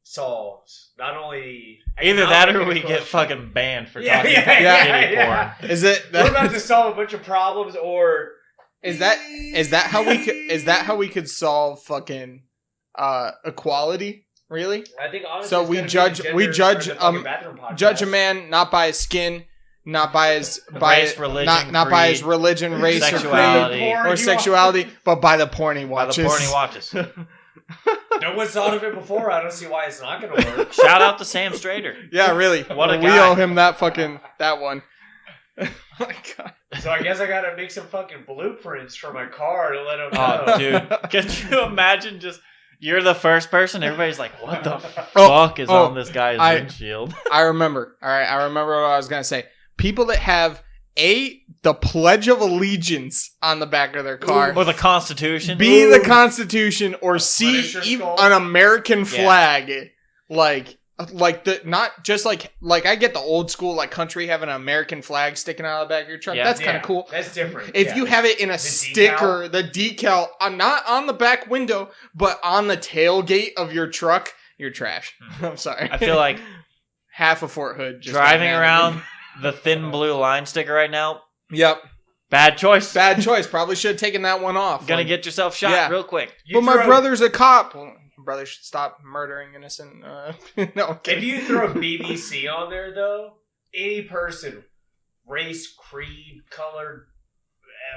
[SPEAKER 3] solves not only
[SPEAKER 1] Either that or
[SPEAKER 3] economic
[SPEAKER 1] we get
[SPEAKER 3] inequality-
[SPEAKER 1] fucking banned for
[SPEAKER 3] Yeah,
[SPEAKER 1] talking
[SPEAKER 3] yeah,
[SPEAKER 1] about
[SPEAKER 2] yeah,
[SPEAKER 1] kitty
[SPEAKER 3] yeah.
[SPEAKER 1] porn.
[SPEAKER 2] is it?
[SPEAKER 3] We're about to solve a bunch of problems, or
[SPEAKER 2] Is that how we could solve fucking equality? Really?
[SPEAKER 3] I think honestly,
[SPEAKER 2] So
[SPEAKER 3] it's
[SPEAKER 2] we
[SPEAKER 3] gonna be
[SPEAKER 2] judge-
[SPEAKER 3] the
[SPEAKER 2] we
[SPEAKER 3] gender-
[SPEAKER 2] judge,
[SPEAKER 3] or the fucking bathroom podcast.
[SPEAKER 2] Judge a man not by his skin, not by his
[SPEAKER 1] Race, religion,
[SPEAKER 2] not by his
[SPEAKER 1] creed,
[SPEAKER 2] religion, race,
[SPEAKER 1] sexuality.
[SPEAKER 2] or creed,
[SPEAKER 3] Porn
[SPEAKER 2] or
[SPEAKER 3] you
[SPEAKER 2] sexuality, but by the porn he
[SPEAKER 1] By the
[SPEAKER 2] watches.
[SPEAKER 1] porn he watches.
[SPEAKER 3] No one's thought of it before. I don't see why it's not going to work.
[SPEAKER 1] Shout out to Sam Strader.
[SPEAKER 2] Yeah, really.
[SPEAKER 1] What a
[SPEAKER 2] we
[SPEAKER 1] guy.
[SPEAKER 2] owe him that one. Oh my God.
[SPEAKER 3] So I guess I got to make some fucking blueprints for my car to let them
[SPEAKER 1] Oh,
[SPEAKER 3] know.
[SPEAKER 1] dude. Could you imagine just... You're the first person. Everybody's like, what the
[SPEAKER 2] Oh,
[SPEAKER 1] fuck is
[SPEAKER 2] oh,
[SPEAKER 1] on this guy's
[SPEAKER 2] I-
[SPEAKER 1] windshield?
[SPEAKER 2] I remember. All right, I remember what I was gonna say. People that have the Pledge of Allegiance on the back of their car,
[SPEAKER 1] Or the Constitution?
[SPEAKER 2] B, the Constitution, or C,
[SPEAKER 3] Punisher
[SPEAKER 2] even
[SPEAKER 3] skull?
[SPEAKER 2] an American flag, like the not just like I get the old school like country having an American flag sticking out of the back of your truck.
[SPEAKER 1] Yeah.
[SPEAKER 2] That's kind of cool.
[SPEAKER 3] That's different.
[SPEAKER 2] If
[SPEAKER 3] yeah.
[SPEAKER 2] you have it in a sticker,
[SPEAKER 3] decal?
[SPEAKER 2] the decal, not on the back window, but on the tailgate of your truck, you're trash. I'm sorry.
[SPEAKER 1] I feel like
[SPEAKER 2] half of Fort Hood just
[SPEAKER 1] driving
[SPEAKER 2] got mad at
[SPEAKER 1] around
[SPEAKER 2] me.
[SPEAKER 1] the thin blue line sticker right now,
[SPEAKER 2] Yep,
[SPEAKER 1] bad choice.
[SPEAKER 2] bad choice. Probably should have taken that one off.
[SPEAKER 1] Gonna
[SPEAKER 2] Like,
[SPEAKER 1] get yourself shot
[SPEAKER 2] Yeah.
[SPEAKER 1] real quick.
[SPEAKER 3] You
[SPEAKER 2] but my
[SPEAKER 3] throw-
[SPEAKER 2] brother's a cop. Well, my brother should stop murdering innocent. No, okay.
[SPEAKER 3] If you throw BBC on there, though, any person, race, creed, color,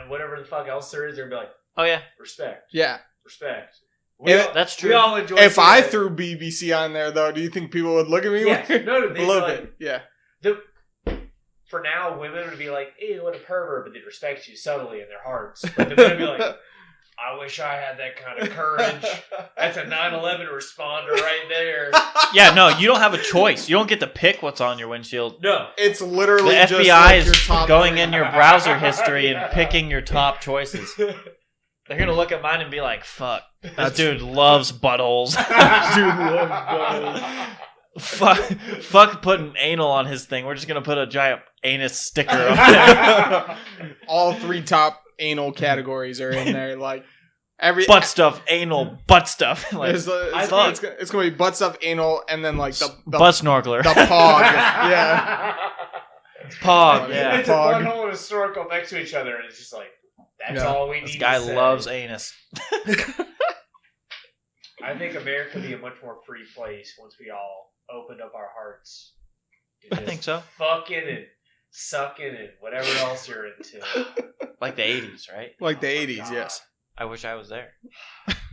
[SPEAKER 3] whatever the fuck else there is, they're gonna be like,
[SPEAKER 1] Oh, yeah.
[SPEAKER 3] respect,
[SPEAKER 2] Yeah.
[SPEAKER 3] respect.
[SPEAKER 1] That's true.
[SPEAKER 3] We all enjoy.
[SPEAKER 2] If
[SPEAKER 3] seeing
[SPEAKER 2] I
[SPEAKER 3] it.
[SPEAKER 2] threw BBC on there, though, do you think people would look at me
[SPEAKER 3] yeah,
[SPEAKER 2] weird?
[SPEAKER 3] no,
[SPEAKER 2] A
[SPEAKER 3] they'd be
[SPEAKER 2] little
[SPEAKER 3] like,
[SPEAKER 2] bit. Yeah.
[SPEAKER 3] for now, women would be like, ew, what a pervert, but they'd respect you subtly in their hearts. But the men would be like, I wish I had that kind of courage. That's a 9/11 responder right there.
[SPEAKER 1] Yeah, no, you don't have a choice. You don't get to pick what's on your windshield.
[SPEAKER 3] No.
[SPEAKER 2] It's
[SPEAKER 1] The
[SPEAKER 2] literally just
[SPEAKER 1] FBI
[SPEAKER 2] like your
[SPEAKER 1] is
[SPEAKER 2] top
[SPEAKER 1] going
[SPEAKER 2] three.
[SPEAKER 1] in your browser history and picking your top choices. They're gonna look at mine and be like, fuck, that dude loves buttholes. Fuck putting anal on his thing. We're just gonna put a giant anus sticker up there.
[SPEAKER 2] All three top anal categories are in there. Like every
[SPEAKER 1] Butt stuff, anal, butt stuff. Like,
[SPEAKER 2] it's gonna be butt stuff, anal, and then like the
[SPEAKER 1] butt snorkeler.
[SPEAKER 2] the pog. Yeah.
[SPEAKER 1] Pog, yeah.
[SPEAKER 3] It's a one hole and a snorkel next to each other, and it's just like, that's
[SPEAKER 2] Yeah.
[SPEAKER 3] all we need
[SPEAKER 1] This guy
[SPEAKER 3] to say.
[SPEAKER 1] loves anus.
[SPEAKER 3] I think America would be a much more free place once we all opened up our hearts. to
[SPEAKER 1] I think so.
[SPEAKER 3] Fucking and sucking and whatever else you're into.
[SPEAKER 1] Like the 80s, right?
[SPEAKER 2] Like the
[SPEAKER 3] Oh my
[SPEAKER 2] 80s,
[SPEAKER 3] God.
[SPEAKER 2] yes.
[SPEAKER 1] I wish I was there.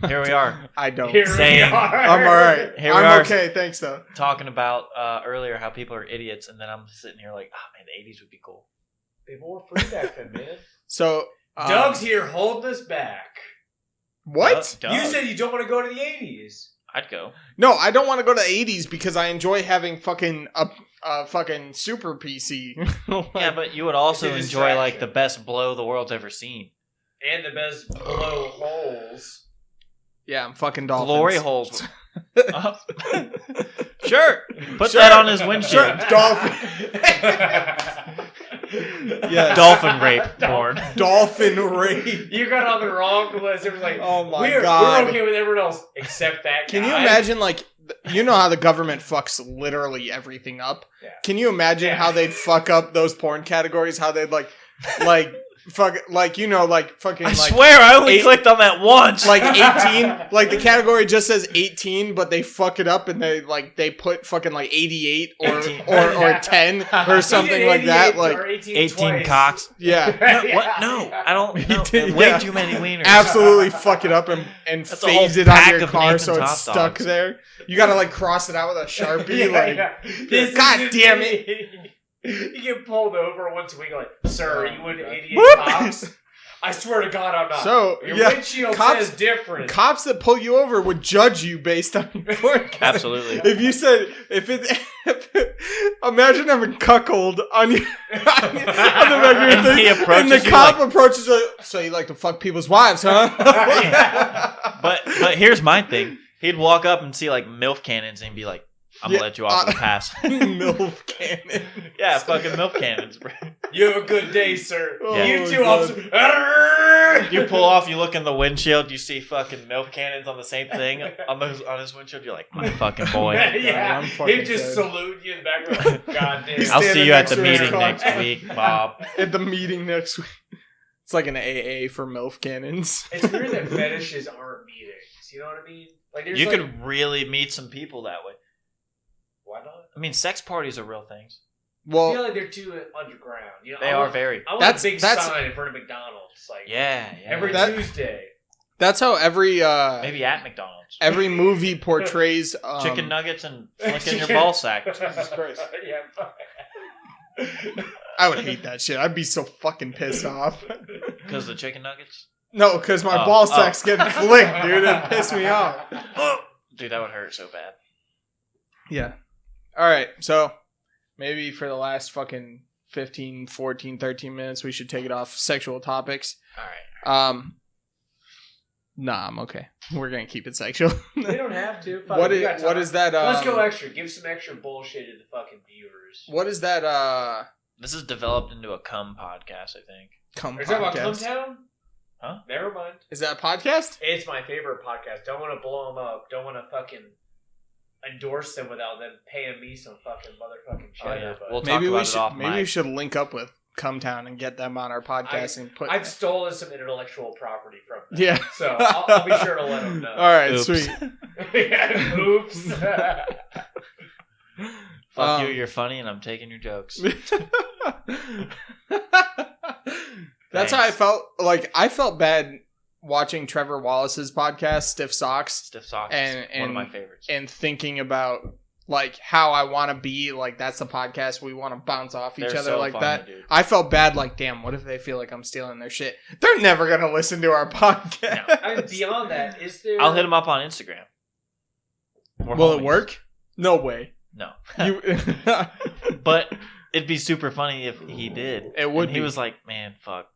[SPEAKER 1] Here we are,
[SPEAKER 2] I don't.
[SPEAKER 3] Here
[SPEAKER 1] Same.
[SPEAKER 3] we are.
[SPEAKER 2] I'm alright.
[SPEAKER 1] Here we
[SPEAKER 2] I'm
[SPEAKER 1] are.
[SPEAKER 2] okay, thanks though.
[SPEAKER 1] talking about earlier how people are idiots, and then I'm sitting here like, oh man, the 80s would be cool.
[SPEAKER 3] People were free back then, man.
[SPEAKER 2] So
[SPEAKER 3] Doug's here holding us back.
[SPEAKER 2] what?
[SPEAKER 1] Doug.
[SPEAKER 3] You said you don't want to go to the 80s.
[SPEAKER 1] I'd go.
[SPEAKER 2] No, I don't want to go to the 80s because I enjoy having fucking a fucking super PC.
[SPEAKER 1] Yeah, but you would also
[SPEAKER 3] It's a
[SPEAKER 1] enjoy like
[SPEAKER 3] distraction.
[SPEAKER 1] the best blow the world's ever seen.
[SPEAKER 3] And the best blow holes.
[SPEAKER 2] Yeah, I'm fucking dolphins.
[SPEAKER 1] Glory holes. Sure. Put
[SPEAKER 2] Sure.
[SPEAKER 1] that on his windshield.
[SPEAKER 2] Yeah,
[SPEAKER 1] Dolphin rape porn.
[SPEAKER 2] dolphin rape.
[SPEAKER 3] You got on the wrong list. It was like,
[SPEAKER 2] Oh my
[SPEAKER 3] we're
[SPEAKER 2] God.
[SPEAKER 3] okay with everyone else except that
[SPEAKER 2] Can
[SPEAKER 3] guy.
[SPEAKER 2] you imagine, like, you know how the government fucks literally everything up?
[SPEAKER 3] Yeah.
[SPEAKER 2] Can you imagine
[SPEAKER 3] Yeah.
[SPEAKER 2] how they'd fuck up those porn categories? How they'd, like fuck, like, you know, like fucking.
[SPEAKER 1] I
[SPEAKER 2] like,
[SPEAKER 1] swear I only clicked on that once.
[SPEAKER 2] like 18, like the category just says 18, but they fuck it up and they put fucking like 88 or 10 or something like that. Like
[SPEAKER 1] 18 cocks.
[SPEAKER 2] Yeah.
[SPEAKER 1] No, what? No, I don't know.
[SPEAKER 2] did,
[SPEAKER 1] Way
[SPEAKER 2] yeah.
[SPEAKER 1] too many wieners.
[SPEAKER 2] Absolutely fuck it up and
[SPEAKER 1] That's a
[SPEAKER 2] phase
[SPEAKER 1] whole
[SPEAKER 2] it on
[SPEAKER 1] pack
[SPEAKER 2] your
[SPEAKER 1] of
[SPEAKER 2] car
[SPEAKER 1] Nathan's
[SPEAKER 2] so it's
[SPEAKER 1] hot
[SPEAKER 2] stuck
[SPEAKER 1] dogs.
[SPEAKER 2] there. You gotta like cross it out with a Sharpie. God damn it.
[SPEAKER 3] You get pulled over once a week, like, sir, you went 88
[SPEAKER 2] Whoop.
[SPEAKER 3] cops? I swear to God, I'm not.
[SPEAKER 2] So,
[SPEAKER 3] Your
[SPEAKER 2] yeah,
[SPEAKER 3] windshield
[SPEAKER 2] cops-
[SPEAKER 3] says different.
[SPEAKER 2] Cops that pull you over would judge you based on your work.
[SPEAKER 1] Absolutely.
[SPEAKER 2] If you said, imagine having cuckold on your on the back of your
[SPEAKER 1] And he
[SPEAKER 2] thing,
[SPEAKER 1] approaches
[SPEAKER 2] and the
[SPEAKER 1] you
[SPEAKER 2] cop
[SPEAKER 1] like-
[SPEAKER 2] approaches you, so you like to fuck people's wives, huh?
[SPEAKER 1] But here's my thing. He'd walk up and see like MILF cannons and be like, I'm gonna let you off the pass.
[SPEAKER 2] MILF cannon.
[SPEAKER 1] Yeah, fucking MILF cannons, bro.
[SPEAKER 3] You have a good day, sir.
[SPEAKER 2] Oh,
[SPEAKER 3] You too,
[SPEAKER 2] God.
[SPEAKER 3] officer.
[SPEAKER 1] You pull off, you look in the windshield, you see fucking MILF cannons on the same thing on his windshield. You're like, my fucking boy.
[SPEAKER 3] Yeah,
[SPEAKER 2] I'm fucking
[SPEAKER 3] he'd just
[SPEAKER 2] dead.
[SPEAKER 3] salute you in the background. God damn.
[SPEAKER 2] He's
[SPEAKER 1] I'll see
[SPEAKER 2] standing
[SPEAKER 1] you at
[SPEAKER 2] next
[SPEAKER 1] the
[SPEAKER 2] to his
[SPEAKER 1] meeting
[SPEAKER 2] car.
[SPEAKER 1] next week, Bob.
[SPEAKER 2] At the meeting next week. It's like an AA for MILF cannons.
[SPEAKER 3] It's weird that fetishes aren't meetings. You know what I mean? Like, there's
[SPEAKER 1] You
[SPEAKER 3] like,
[SPEAKER 1] could really meet some people that way.
[SPEAKER 3] why not?
[SPEAKER 1] I mean, sex parties are real things.
[SPEAKER 3] I feel
[SPEAKER 2] Well,
[SPEAKER 3] like they're too underground. You know,
[SPEAKER 1] They
[SPEAKER 3] I
[SPEAKER 1] are
[SPEAKER 3] want,
[SPEAKER 1] very.
[SPEAKER 3] I want
[SPEAKER 2] That's-
[SPEAKER 3] a big
[SPEAKER 2] that's-
[SPEAKER 3] sign in front of McDonald's, like
[SPEAKER 1] Yeah.
[SPEAKER 3] every
[SPEAKER 2] That-
[SPEAKER 3] Tuesday.
[SPEAKER 2] that's how every
[SPEAKER 1] Maybe at McDonald's.
[SPEAKER 2] every movie portrays
[SPEAKER 1] Chicken nuggets and flicking your ball sack.
[SPEAKER 2] Jesus Christ.
[SPEAKER 3] Yeah.
[SPEAKER 2] I would hate that shit. I'd be so fucking pissed off.
[SPEAKER 1] Because the chicken nuggets?
[SPEAKER 2] No, because my
[SPEAKER 1] Oh,
[SPEAKER 2] ball
[SPEAKER 1] oh.
[SPEAKER 2] sack's getting flicked, dude. It pissed me off.
[SPEAKER 1] Dude, that would hurt so bad.
[SPEAKER 2] Yeah. All right. So maybe for the last fucking 15, 14, 13 minutes, we should take it off sexual topics.
[SPEAKER 1] All right.
[SPEAKER 2] Nah, I'm okay. We're going to keep it sexual.
[SPEAKER 3] We don't have to. Fuck,
[SPEAKER 2] What
[SPEAKER 3] we
[SPEAKER 2] is,
[SPEAKER 3] got
[SPEAKER 2] what
[SPEAKER 3] time.
[SPEAKER 2] is that?
[SPEAKER 3] Let's go extra. Give some extra bullshit to the fucking viewers.
[SPEAKER 2] What is that?
[SPEAKER 1] This is developed into a cum podcast, I think.
[SPEAKER 2] Cum
[SPEAKER 3] Are you talking about
[SPEAKER 2] podcast?
[SPEAKER 3] Cumtown?
[SPEAKER 1] Huh?
[SPEAKER 3] Never mind.
[SPEAKER 2] Is that a podcast?
[SPEAKER 3] It's my favorite podcast. Don't want to blow them up. Don't want to fucking endorse them without them paying me some fucking motherfucking cheddar.
[SPEAKER 1] Oh, yeah.
[SPEAKER 3] But
[SPEAKER 1] We'll talk
[SPEAKER 2] Maybe
[SPEAKER 1] about
[SPEAKER 2] we
[SPEAKER 1] it
[SPEAKER 2] should.
[SPEAKER 1] off
[SPEAKER 2] Maybe
[SPEAKER 1] mic.
[SPEAKER 2] we should link up with Cumtown and get them on our podcast and put.
[SPEAKER 3] I've stolen some intellectual property from them.
[SPEAKER 2] Yeah.
[SPEAKER 3] So I'll be sure to let them know.
[SPEAKER 2] All right,
[SPEAKER 1] Oops.
[SPEAKER 2] sweet.
[SPEAKER 3] Yeah, oops.
[SPEAKER 1] Fuck you, you're funny, and I'm taking your jokes.
[SPEAKER 2] That's how I felt. Like I felt bad watching Trevor Wallace's podcast, Stiff Socks,
[SPEAKER 1] Stiff Socks
[SPEAKER 2] And-
[SPEAKER 1] one of
[SPEAKER 2] and-
[SPEAKER 1] my favorites.
[SPEAKER 2] and thinking about like how I want to be. Like that's the podcast we want to bounce off each
[SPEAKER 1] They're
[SPEAKER 2] other
[SPEAKER 1] so
[SPEAKER 2] like
[SPEAKER 1] funny,
[SPEAKER 2] that.
[SPEAKER 1] dude.
[SPEAKER 2] I felt bad. Like, damn, what if they feel like I'm stealing their shit? They're never gonna listen to our podcast.
[SPEAKER 1] No.
[SPEAKER 3] I mean, beyond that, is there?
[SPEAKER 1] I'll hit him up on Instagram. We're
[SPEAKER 2] Will it
[SPEAKER 1] homies.
[SPEAKER 2] work? No way.
[SPEAKER 1] No.
[SPEAKER 2] You.
[SPEAKER 1] But it'd be super funny if he did.
[SPEAKER 2] It would
[SPEAKER 1] And he
[SPEAKER 2] be.
[SPEAKER 1] was like, man, fuck.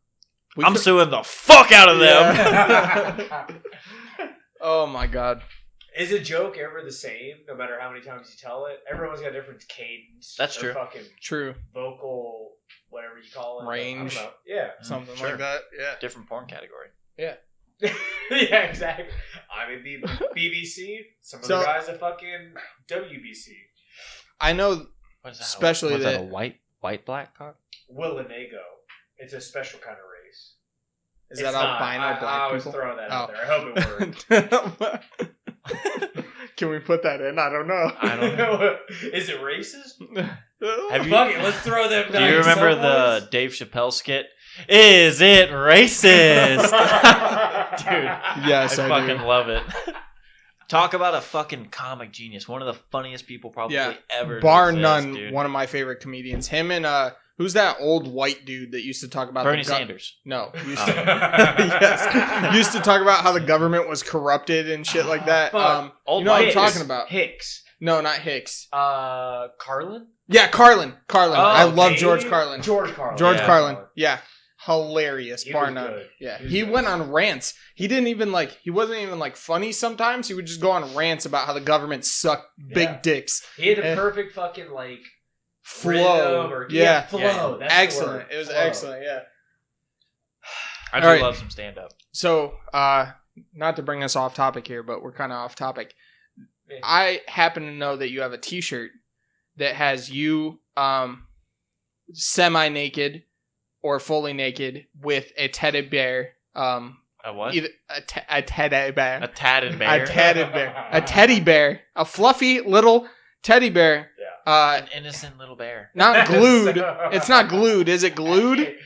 [SPEAKER 2] We
[SPEAKER 1] I'm
[SPEAKER 2] could-
[SPEAKER 1] suing the fuck out of them.
[SPEAKER 2] Yeah. Oh my god.
[SPEAKER 3] Is a joke ever the same, no matter how many times you tell it? Everyone's got different cadence.
[SPEAKER 1] That's
[SPEAKER 3] or
[SPEAKER 1] true.
[SPEAKER 3] Fucking
[SPEAKER 2] True.
[SPEAKER 3] vocal, whatever you call it.
[SPEAKER 2] Range.
[SPEAKER 3] I don't know. Yeah.
[SPEAKER 2] Something
[SPEAKER 1] Sure.
[SPEAKER 2] like that. Yeah.
[SPEAKER 1] Different porn category.
[SPEAKER 3] Yeah, exactly. I'm in BBC. Some of
[SPEAKER 2] So-
[SPEAKER 3] the guys at fucking WBC.
[SPEAKER 2] I know.
[SPEAKER 1] What is that?
[SPEAKER 2] Especially
[SPEAKER 1] What's that,
[SPEAKER 2] that-
[SPEAKER 1] a white black cock?
[SPEAKER 3] Willanego. It's a special kind of race.
[SPEAKER 2] Is
[SPEAKER 3] It's
[SPEAKER 2] that
[SPEAKER 3] not.
[SPEAKER 2] albino black
[SPEAKER 3] I was
[SPEAKER 2] people?
[SPEAKER 3] throwing that out
[SPEAKER 2] Oh.
[SPEAKER 3] there. I hope it worked.
[SPEAKER 2] Can we put that in? I don't know.
[SPEAKER 1] I don't know.
[SPEAKER 3] Is it racist?
[SPEAKER 1] Have you-
[SPEAKER 3] Fuck it, let's throw them.
[SPEAKER 1] Do you remember the Dave Chappelle skit? Is it racist? Dude,
[SPEAKER 2] Yes,
[SPEAKER 1] I
[SPEAKER 2] I
[SPEAKER 1] fucking
[SPEAKER 2] do.
[SPEAKER 1] love it. Talk about a fucking comic genius. One of the funniest people probably
[SPEAKER 2] Yeah.
[SPEAKER 1] ever. to
[SPEAKER 2] Bar
[SPEAKER 1] exist,
[SPEAKER 2] none,
[SPEAKER 1] dude.
[SPEAKER 2] one of my favorite comedians. Him and who's that old white dude that used to talk about
[SPEAKER 1] Bernie
[SPEAKER 2] the gov-
[SPEAKER 1] Sanders.
[SPEAKER 2] No, used to, yes, used to talk about how the government was corrupted and shit like that.
[SPEAKER 3] Fuck.
[SPEAKER 1] Old
[SPEAKER 2] you know what I'm
[SPEAKER 1] white.
[SPEAKER 2] talking about?
[SPEAKER 3] Hicks.
[SPEAKER 2] No, not Hicks.
[SPEAKER 3] Carlin?
[SPEAKER 2] Yeah, Carlin. Carlin. I love
[SPEAKER 3] Dave?
[SPEAKER 2] George Carlin.
[SPEAKER 3] George Carlin.
[SPEAKER 2] George
[SPEAKER 1] Yeah.
[SPEAKER 2] Carlin. Yeah. Hilarious,
[SPEAKER 3] He
[SPEAKER 2] bar
[SPEAKER 3] was
[SPEAKER 2] none.
[SPEAKER 3] good.
[SPEAKER 2] Yeah.
[SPEAKER 3] He was
[SPEAKER 2] He
[SPEAKER 3] good.
[SPEAKER 2] went on rants. He didn't even he wasn't even funny sometimes. He would just go on rants about how the government sucked big
[SPEAKER 3] Yeah.
[SPEAKER 2] dicks.
[SPEAKER 3] He had the
[SPEAKER 2] Eh.
[SPEAKER 3] perfect fucking
[SPEAKER 2] Flow.
[SPEAKER 3] rhythm or
[SPEAKER 2] Yeah.
[SPEAKER 3] flow.
[SPEAKER 1] Yeah.
[SPEAKER 3] That's the
[SPEAKER 2] Excellent.
[SPEAKER 3] word.
[SPEAKER 2] It was
[SPEAKER 3] Flow.
[SPEAKER 2] excellent. Yeah.
[SPEAKER 1] I do
[SPEAKER 2] All right.
[SPEAKER 1] love some stand up.
[SPEAKER 2] So, not to bring us off topic here, but we're kind of off topic.
[SPEAKER 3] Yeah.
[SPEAKER 2] I happen to know that you have a T-shirt that has you semi-naked or fully naked with a teddy bear.
[SPEAKER 1] A what?
[SPEAKER 2] Either a teddy bear.
[SPEAKER 1] A tatted bear.
[SPEAKER 2] A teddy bear. A teddy bear. A fluffy little teddy bear.
[SPEAKER 1] An innocent little bear.
[SPEAKER 2] Not glued. It's not glued. Is it glued?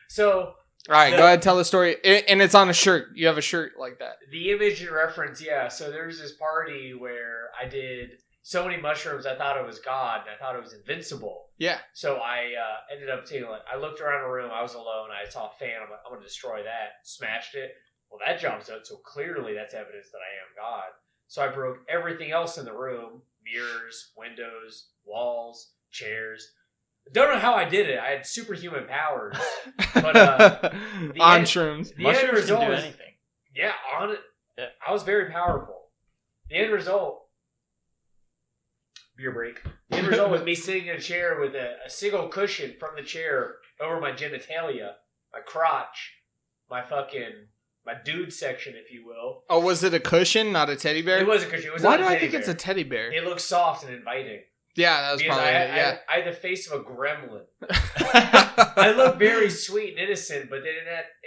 [SPEAKER 3] So.
[SPEAKER 2] All right, go ahead, tell the story. And it's on a shirt. You have a shirt like that.
[SPEAKER 3] The image and reference, yeah. So there's this party where I did so many mushrooms, I thought it was God, and I thought it was invincible.
[SPEAKER 2] Yeah.
[SPEAKER 3] So I ended up taking, I looked around the room, I was alone, I saw a fan, I'm like, I'm going to destroy that. Smashed it. Well, that job's out, so clearly that's evidence that I am God. So I broke everything else in the room, mirrors, windows, walls, chairs. Don't know how I did it. I had superhuman powers. But
[SPEAKER 2] on shrooms.
[SPEAKER 3] The end
[SPEAKER 1] Mushrooms
[SPEAKER 3] result
[SPEAKER 1] can do
[SPEAKER 3] was,
[SPEAKER 1] anything.
[SPEAKER 3] yeah, on it.
[SPEAKER 1] Yeah.
[SPEAKER 3] I was very powerful. The end result, beer break. The end result was me sitting in a chair with a single cushion from the chair over my genitalia, my crotch, my dude section, if you will.
[SPEAKER 2] Oh, was it a cushion, not a teddy bear?
[SPEAKER 3] It was a cushion. It was
[SPEAKER 2] Why
[SPEAKER 3] not
[SPEAKER 2] do
[SPEAKER 3] a
[SPEAKER 2] I
[SPEAKER 3] teddy
[SPEAKER 2] think
[SPEAKER 3] bear.
[SPEAKER 2] it's a teddy bear?
[SPEAKER 3] It looked soft and inviting.
[SPEAKER 2] Yeah, that was
[SPEAKER 3] Because
[SPEAKER 2] probably it. Yeah.
[SPEAKER 3] I had the face of a gremlin. I look very sweet and innocent, but then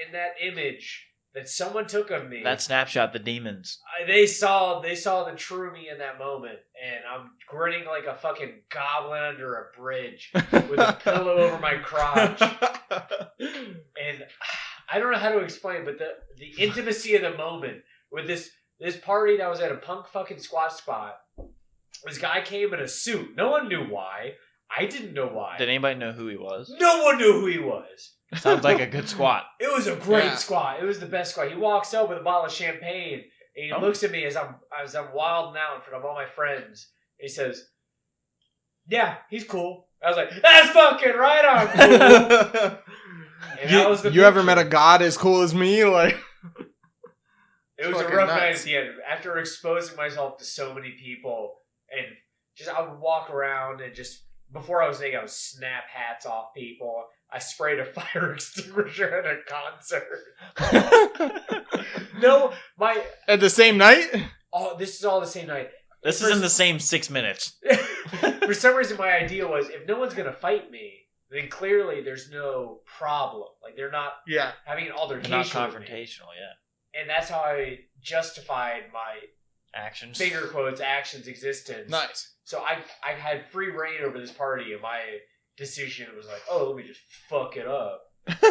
[SPEAKER 3] in that image that someone took of me,
[SPEAKER 1] That snapshot, the demons.
[SPEAKER 3] they saw the true me in that moment, and I'm grinning like a fucking goblin under a bridge with a pillow over my crotch, and I don't know how to explain, but the intimacy of the moment with this party that was at a punk fucking squat spot. This guy came in a suit. No one knew why. I didn't know why.
[SPEAKER 1] Did anybody know who he was?
[SPEAKER 3] No one knew who he was.
[SPEAKER 1] Sounds like a good squat.
[SPEAKER 3] It was a great squat. It was the best squat. He walks up with a bottle of champagne, and he looks at me as I'm wilding out in front of all my friends. He says, "Yeah, he's cool." I was like, "That's fucking right, I'm cool." And that was the
[SPEAKER 2] you ever
[SPEAKER 3] picture.
[SPEAKER 2] met a god as cool as me? Like,
[SPEAKER 3] It was a
[SPEAKER 2] fucking
[SPEAKER 3] rough
[SPEAKER 2] nuts.
[SPEAKER 3] night at the end. After exposing myself to so many people, and just I would walk around and just before I was naked, I would snap hats off people. I sprayed a fire extinguisher at a concert. No,
[SPEAKER 2] at the same night?
[SPEAKER 3] oh, this is all the same night.
[SPEAKER 1] This is in the same 6 minutes.
[SPEAKER 3] For some reason, my idea was if no one's gonna fight me, then clearly there's no problem. Like they're not having an
[SPEAKER 1] They're
[SPEAKER 3] altercation.
[SPEAKER 1] not
[SPEAKER 3] with me.
[SPEAKER 1] confrontational, yeah.
[SPEAKER 3] And that's how I justified my
[SPEAKER 1] Actions.
[SPEAKER 3] finger quotes actions existence.
[SPEAKER 2] Nice.
[SPEAKER 3] So I had free reign over this party, and my decision was like, oh, let me just fuck it up.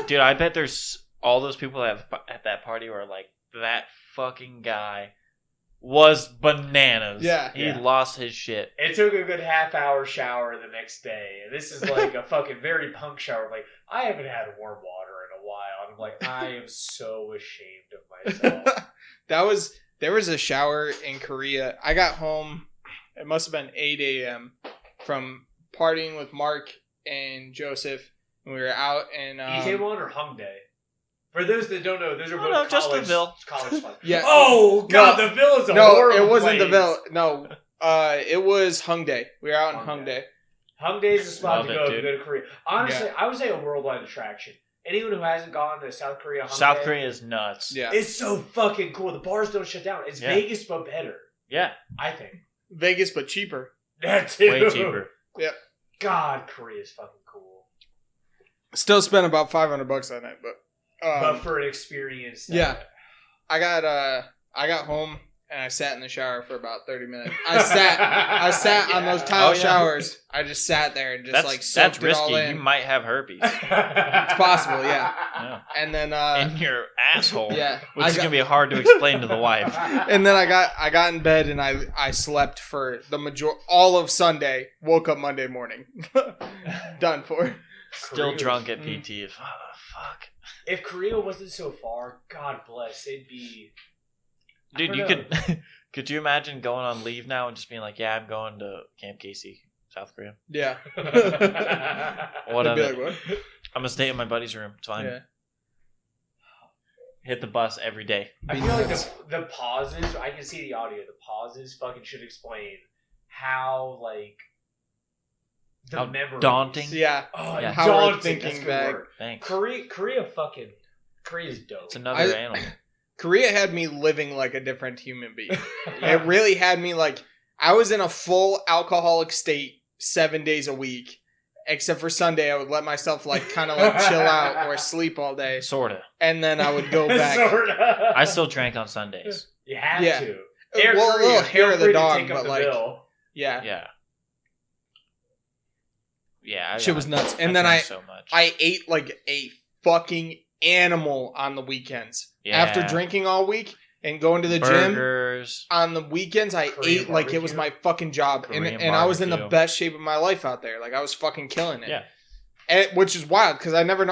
[SPEAKER 1] Dude, I bet there's all those people at that party were like, that fucking guy was bananas.
[SPEAKER 2] Yeah.
[SPEAKER 1] He lost his shit.
[SPEAKER 3] It took a good half-hour shower the next day, and this is like a fucking very punk shower. Like, I haven't had warm water in a while, and I'm like, I am so ashamed of myself.
[SPEAKER 2] There was a shower in Korea. I got home, it must have been 8 a.m. from partying with Mark and Joseph. And we were out in...
[SPEAKER 3] Itaewon or Hongdae? For those that don't know, those are both college,
[SPEAKER 1] just the Ville.
[SPEAKER 3] college spots.
[SPEAKER 2] Yeah.
[SPEAKER 3] Oh, God, the Ville is a horrible
[SPEAKER 2] it wasn't
[SPEAKER 3] place.
[SPEAKER 2] the Ville. No, it was Hongdae. We were out in Hongdae.
[SPEAKER 3] Hongdae is the spot
[SPEAKER 1] Love
[SPEAKER 3] to
[SPEAKER 1] it,
[SPEAKER 3] go if
[SPEAKER 1] dude.
[SPEAKER 3] you go to Korea. Honestly, I would say a worldwide attraction. Anyone who hasn't gone to South Korea, Hongdae,
[SPEAKER 1] South Korea is nuts.
[SPEAKER 2] Yeah.
[SPEAKER 3] it's so fucking cool. The bars don't shut down. It's Vegas, but better.
[SPEAKER 1] Yeah.
[SPEAKER 3] I think.
[SPEAKER 2] Vegas, but cheaper.
[SPEAKER 3] That too.
[SPEAKER 1] Way cheaper.
[SPEAKER 3] God, Korea is fucking cool.
[SPEAKER 2] Still spent about $500 on it, but...
[SPEAKER 3] But for an experience.
[SPEAKER 2] Yeah. I got home and I sat in the shower for about 30 minutes. I sat on those tile showers. I just sat there and just soaked it all
[SPEAKER 1] risky.
[SPEAKER 2] in.
[SPEAKER 1] You might have herpes.
[SPEAKER 3] It's
[SPEAKER 2] possible, yeah.
[SPEAKER 1] Yeah.
[SPEAKER 2] And then
[SPEAKER 1] In your asshole.
[SPEAKER 2] yeah,
[SPEAKER 1] Which is gonna be hard to explain to the wife.
[SPEAKER 2] and then I got in bed and I slept for all of Sunday. Woke up Monday morning. Done for.
[SPEAKER 1] Still drunk at PT. Oh, fuck.
[SPEAKER 3] If Korea wasn't so far, God bless, it'd be...
[SPEAKER 1] Dude, you could you imagine going on leave now and just being like, yeah, I'm going to Camp Casey, South Korea.
[SPEAKER 2] Yeah.
[SPEAKER 1] What
[SPEAKER 2] They'd
[SPEAKER 1] of
[SPEAKER 2] be
[SPEAKER 1] it?
[SPEAKER 2] like, what?
[SPEAKER 1] I'm gonna stay in my buddy's room. It's fine.
[SPEAKER 2] Yeah.
[SPEAKER 1] Hit the bus every day.
[SPEAKER 3] I feel like the pauses, I can see the audio, the pauses fucking should explain how, like, the
[SPEAKER 1] How
[SPEAKER 3] memories.
[SPEAKER 1] daunting.
[SPEAKER 2] Yeah.
[SPEAKER 3] Oh,
[SPEAKER 1] Yeah.
[SPEAKER 2] How we're
[SPEAKER 3] daunting.
[SPEAKER 2] thinking
[SPEAKER 3] That's a good
[SPEAKER 2] back.
[SPEAKER 3] word.
[SPEAKER 1] Thanks.
[SPEAKER 3] Korea's dope.
[SPEAKER 1] It's another
[SPEAKER 2] I-
[SPEAKER 1] animal.
[SPEAKER 2] Korea had me living like a different human being. It really had me like I was in a full alcoholic state 7 days a week, Except for Sunday, I would let myself like kind of like chill out or sleep all day,
[SPEAKER 1] Sorta.
[SPEAKER 2] and then I would go back.
[SPEAKER 3] Sorta.
[SPEAKER 1] I still drank on Sundays.
[SPEAKER 3] You have
[SPEAKER 2] Yeah.
[SPEAKER 3] to.
[SPEAKER 2] Well, a little hair of the dog,
[SPEAKER 3] but
[SPEAKER 2] but like, yeah,
[SPEAKER 1] Yeah. Yeah.
[SPEAKER 2] shit was nuts. And then
[SPEAKER 1] drank so much.
[SPEAKER 2] I ate like a fucking animal on the weekends.
[SPEAKER 1] Yeah.
[SPEAKER 2] After drinking all week and going to the gym
[SPEAKER 1] Burgers.
[SPEAKER 2] on the weekends, I
[SPEAKER 3] Korean
[SPEAKER 2] ate like it was my fucking job, and
[SPEAKER 1] Korean
[SPEAKER 2] I was in the
[SPEAKER 1] barbecue.
[SPEAKER 2] best shape of my life out there. Like I was fucking killing it.
[SPEAKER 1] Yeah.
[SPEAKER 2] Which is wild because I never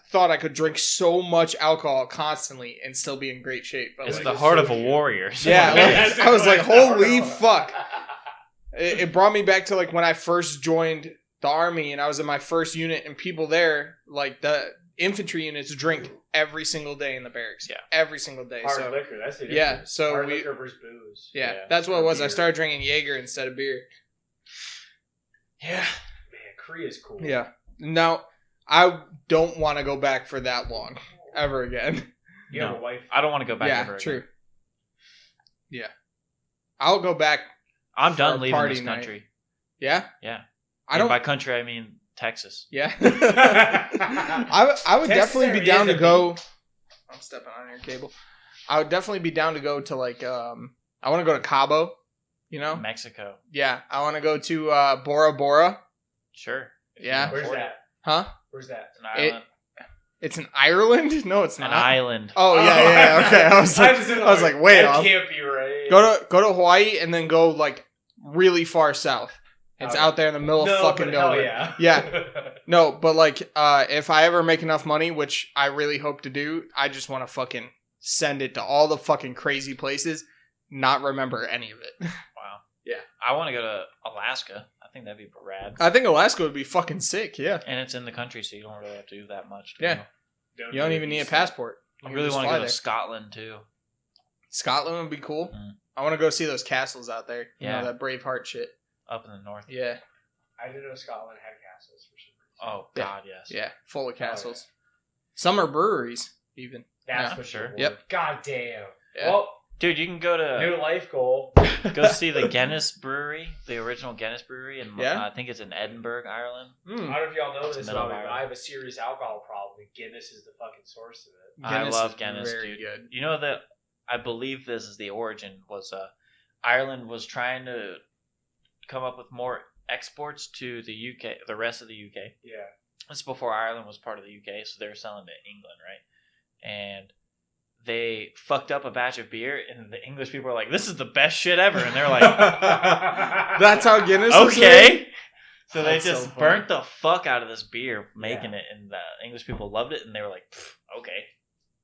[SPEAKER 2] thought I could drink so much alcohol constantly and still be in great shape. But
[SPEAKER 1] It's
[SPEAKER 2] like,
[SPEAKER 1] the heart of a warrior.
[SPEAKER 2] Yeah, like, I was like, holy fuck. It brought me back to like when I first joined the army and I was in my first unit, and people there, like the infantry units, drink every single day in the barracks.
[SPEAKER 1] Yeah.
[SPEAKER 2] Every single day.
[SPEAKER 3] Hard
[SPEAKER 2] so
[SPEAKER 3] liquor, that's the difference.
[SPEAKER 2] yeah, so
[SPEAKER 3] Hard
[SPEAKER 2] we-
[SPEAKER 3] liquor versus booze.
[SPEAKER 2] yeah, that's what it was. I
[SPEAKER 3] Beer.
[SPEAKER 2] started drinking Jaeger instead of beer. Yeah.
[SPEAKER 3] Man, Korea's cool.
[SPEAKER 2] Yeah. Now, I don't want to go back for that long ever again.
[SPEAKER 3] You have
[SPEAKER 1] No.
[SPEAKER 3] a wife.
[SPEAKER 1] I don't want to go back
[SPEAKER 2] yeah,
[SPEAKER 1] ever
[SPEAKER 2] true.
[SPEAKER 1] again.
[SPEAKER 2] Yeah. I'll go back.
[SPEAKER 1] I'm
[SPEAKER 2] For
[SPEAKER 1] done
[SPEAKER 2] a
[SPEAKER 1] leaving
[SPEAKER 2] party
[SPEAKER 1] this
[SPEAKER 2] night.
[SPEAKER 1] country.
[SPEAKER 2] Yeah?
[SPEAKER 1] Yeah.
[SPEAKER 2] I don't.
[SPEAKER 1] By country, I mean Texas.
[SPEAKER 2] Yeah. I would
[SPEAKER 3] Texas
[SPEAKER 2] definitely be down to
[SPEAKER 3] is a
[SPEAKER 2] go. I'm stepping on your cable. I would definitely be down to go to like I want to go to Cabo, you know?
[SPEAKER 1] Mexico.
[SPEAKER 2] Yeah, I want to go to Bora Bora.
[SPEAKER 1] Sure.
[SPEAKER 2] Yeah.
[SPEAKER 3] Where's that?
[SPEAKER 2] Huh?
[SPEAKER 3] Where's that?
[SPEAKER 1] It's an island.
[SPEAKER 2] It's in Ireland? No, it's
[SPEAKER 1] An
[SPEAKER 2] not.
[SPEAKER 1] island.
[SPEAKER 2] Oh yeah. Okay. I was like, wait,
[SPEAKER 3] that can't be right.
[SPEAKER 2] go to Hawaii and then go like really far south. It's
[SPEAKER 3] Oh,
[SPEAKER 2] out there in the middle of fucking
[SPEAKER 3] but hell
[SPEAKER 2] nowhere.
[SPEAKER 3] yeah.
[SPEAKER 2] Yeah. No, but like if I ever make enough money, which I really hope to do, I just want to fucking send it to all the fucking crazy places, not remember any of it.
[SPEAKER 1] Wow.
[SPEAKER 2] Yeah.
[SPEAKER 1] I want to go to Alaska. I think that'd be rad.
[SPEAKER 2] I think Alaska would be fucking sick, yeah.
[SPEAKER 1] And it's in the country, so you don't really have to do that much. to
[SPEAKER 2] Yeah.
[SPEAKER 1] go.
[SPEAKER 2] You don't even need a passport. You
[SPEAKER 1] I
[SPEAKER 2] can
[SPEAKER 1] really
[SPEAKER 2] just
[SPEAKER 1] want to
[SPEAKER 2] fly
[SPEAKER 1] go
[SPEAKER 2] there.
[SPEAKER 1] to Scotland too.
[SPEAKER 2] Scotland would be cool.
[SPEAKER 1] Mm.
[SPEAKER 2] I want to go see those castles out there. You
[SPEAKER 1] Yeah.
[SPEAKER 2] know, that Braveheart shit.
[SPEAKER 1] Up in the north.
[SPEAKER 2] Yeah.
[SPEAKER 3] I didn't know Scotland had castles for some reason.
[SPEAKER 1] Oh
[SPEAKER 2] Yeah.
[SPEAKER 1] God, yes.
[SPEAKER 2] Yeah. Full of
[SPEAKER 3] yeah.
[SPEAKER 2] castles. Some are breweries, even.
[SPEAKER 3] That's
[SPEAKER 2] Yeah.
[SPEAKER 3] for
[SPEAKER 1] Sure.
[SPEAKER 3] sure.
[SPEAKER 2] Yep.
[SPEAKER 3] God damn.
[SPEAKER 2] Yeah.
[SPEAKER 3] Well,
[SPEAKER 1] Dude, you can go
[SPEAKER 3] new
[SPEAKER 1] to
[SPEAKER 3] life goal.
[SPEAKER 1] go see the Guinness Brewery, the original Guinness Brewery, and
[SPEAKER 2] Yeah?
[SPEAKER 1] I think it's in Edinburgh, Ireland.
[SPEAKER 3] I
[SPEAKER 2] Mm.
[SPEAKER 3] don't know if y'all know
[SPEAKER 1] It's
[SPEAKER 3] this
[SPEAKER 1] middle
[SPEAKER 3] about me,
[SPEAKER 1] of
[SPEAKER 3] but
[SPEAKER 1] Ireland.
[SPEAKER 3] I have a serious alcohol problem. and Guinness is the fucking source of it.
[SPEAKER 1] I love
[SPEAKER 2] is
[SPEAKER 1] Guinness,
[SPEAKER 2] very
[SPEAKER 1] dude.
[SPEAKER 2] good.
[SPEAKER 1] You know that I believe this is the origin was Ireland was trying to come up with more exports to the UK, the rest of the UK.
[SPEAKER 3] Yeah.
[SPEAKER 1] This is before Ireland was part of the UK, so they were selling to England, right? And they fucked up a batch of beer, and the English people were like, "This is the best shit ever," and they're like,
[SPEAKER 2] That's how Guinness was made?
[SPEAKER 1] "Okay." So they
[SPEAKER 2] That's so
[SPEAKER 1] just
[SPEAKER 2] funny.
[SPEAKER 1] burnt the fuck out of this beer making it, and the English people loved it, and they were like, "Pff, "Okay."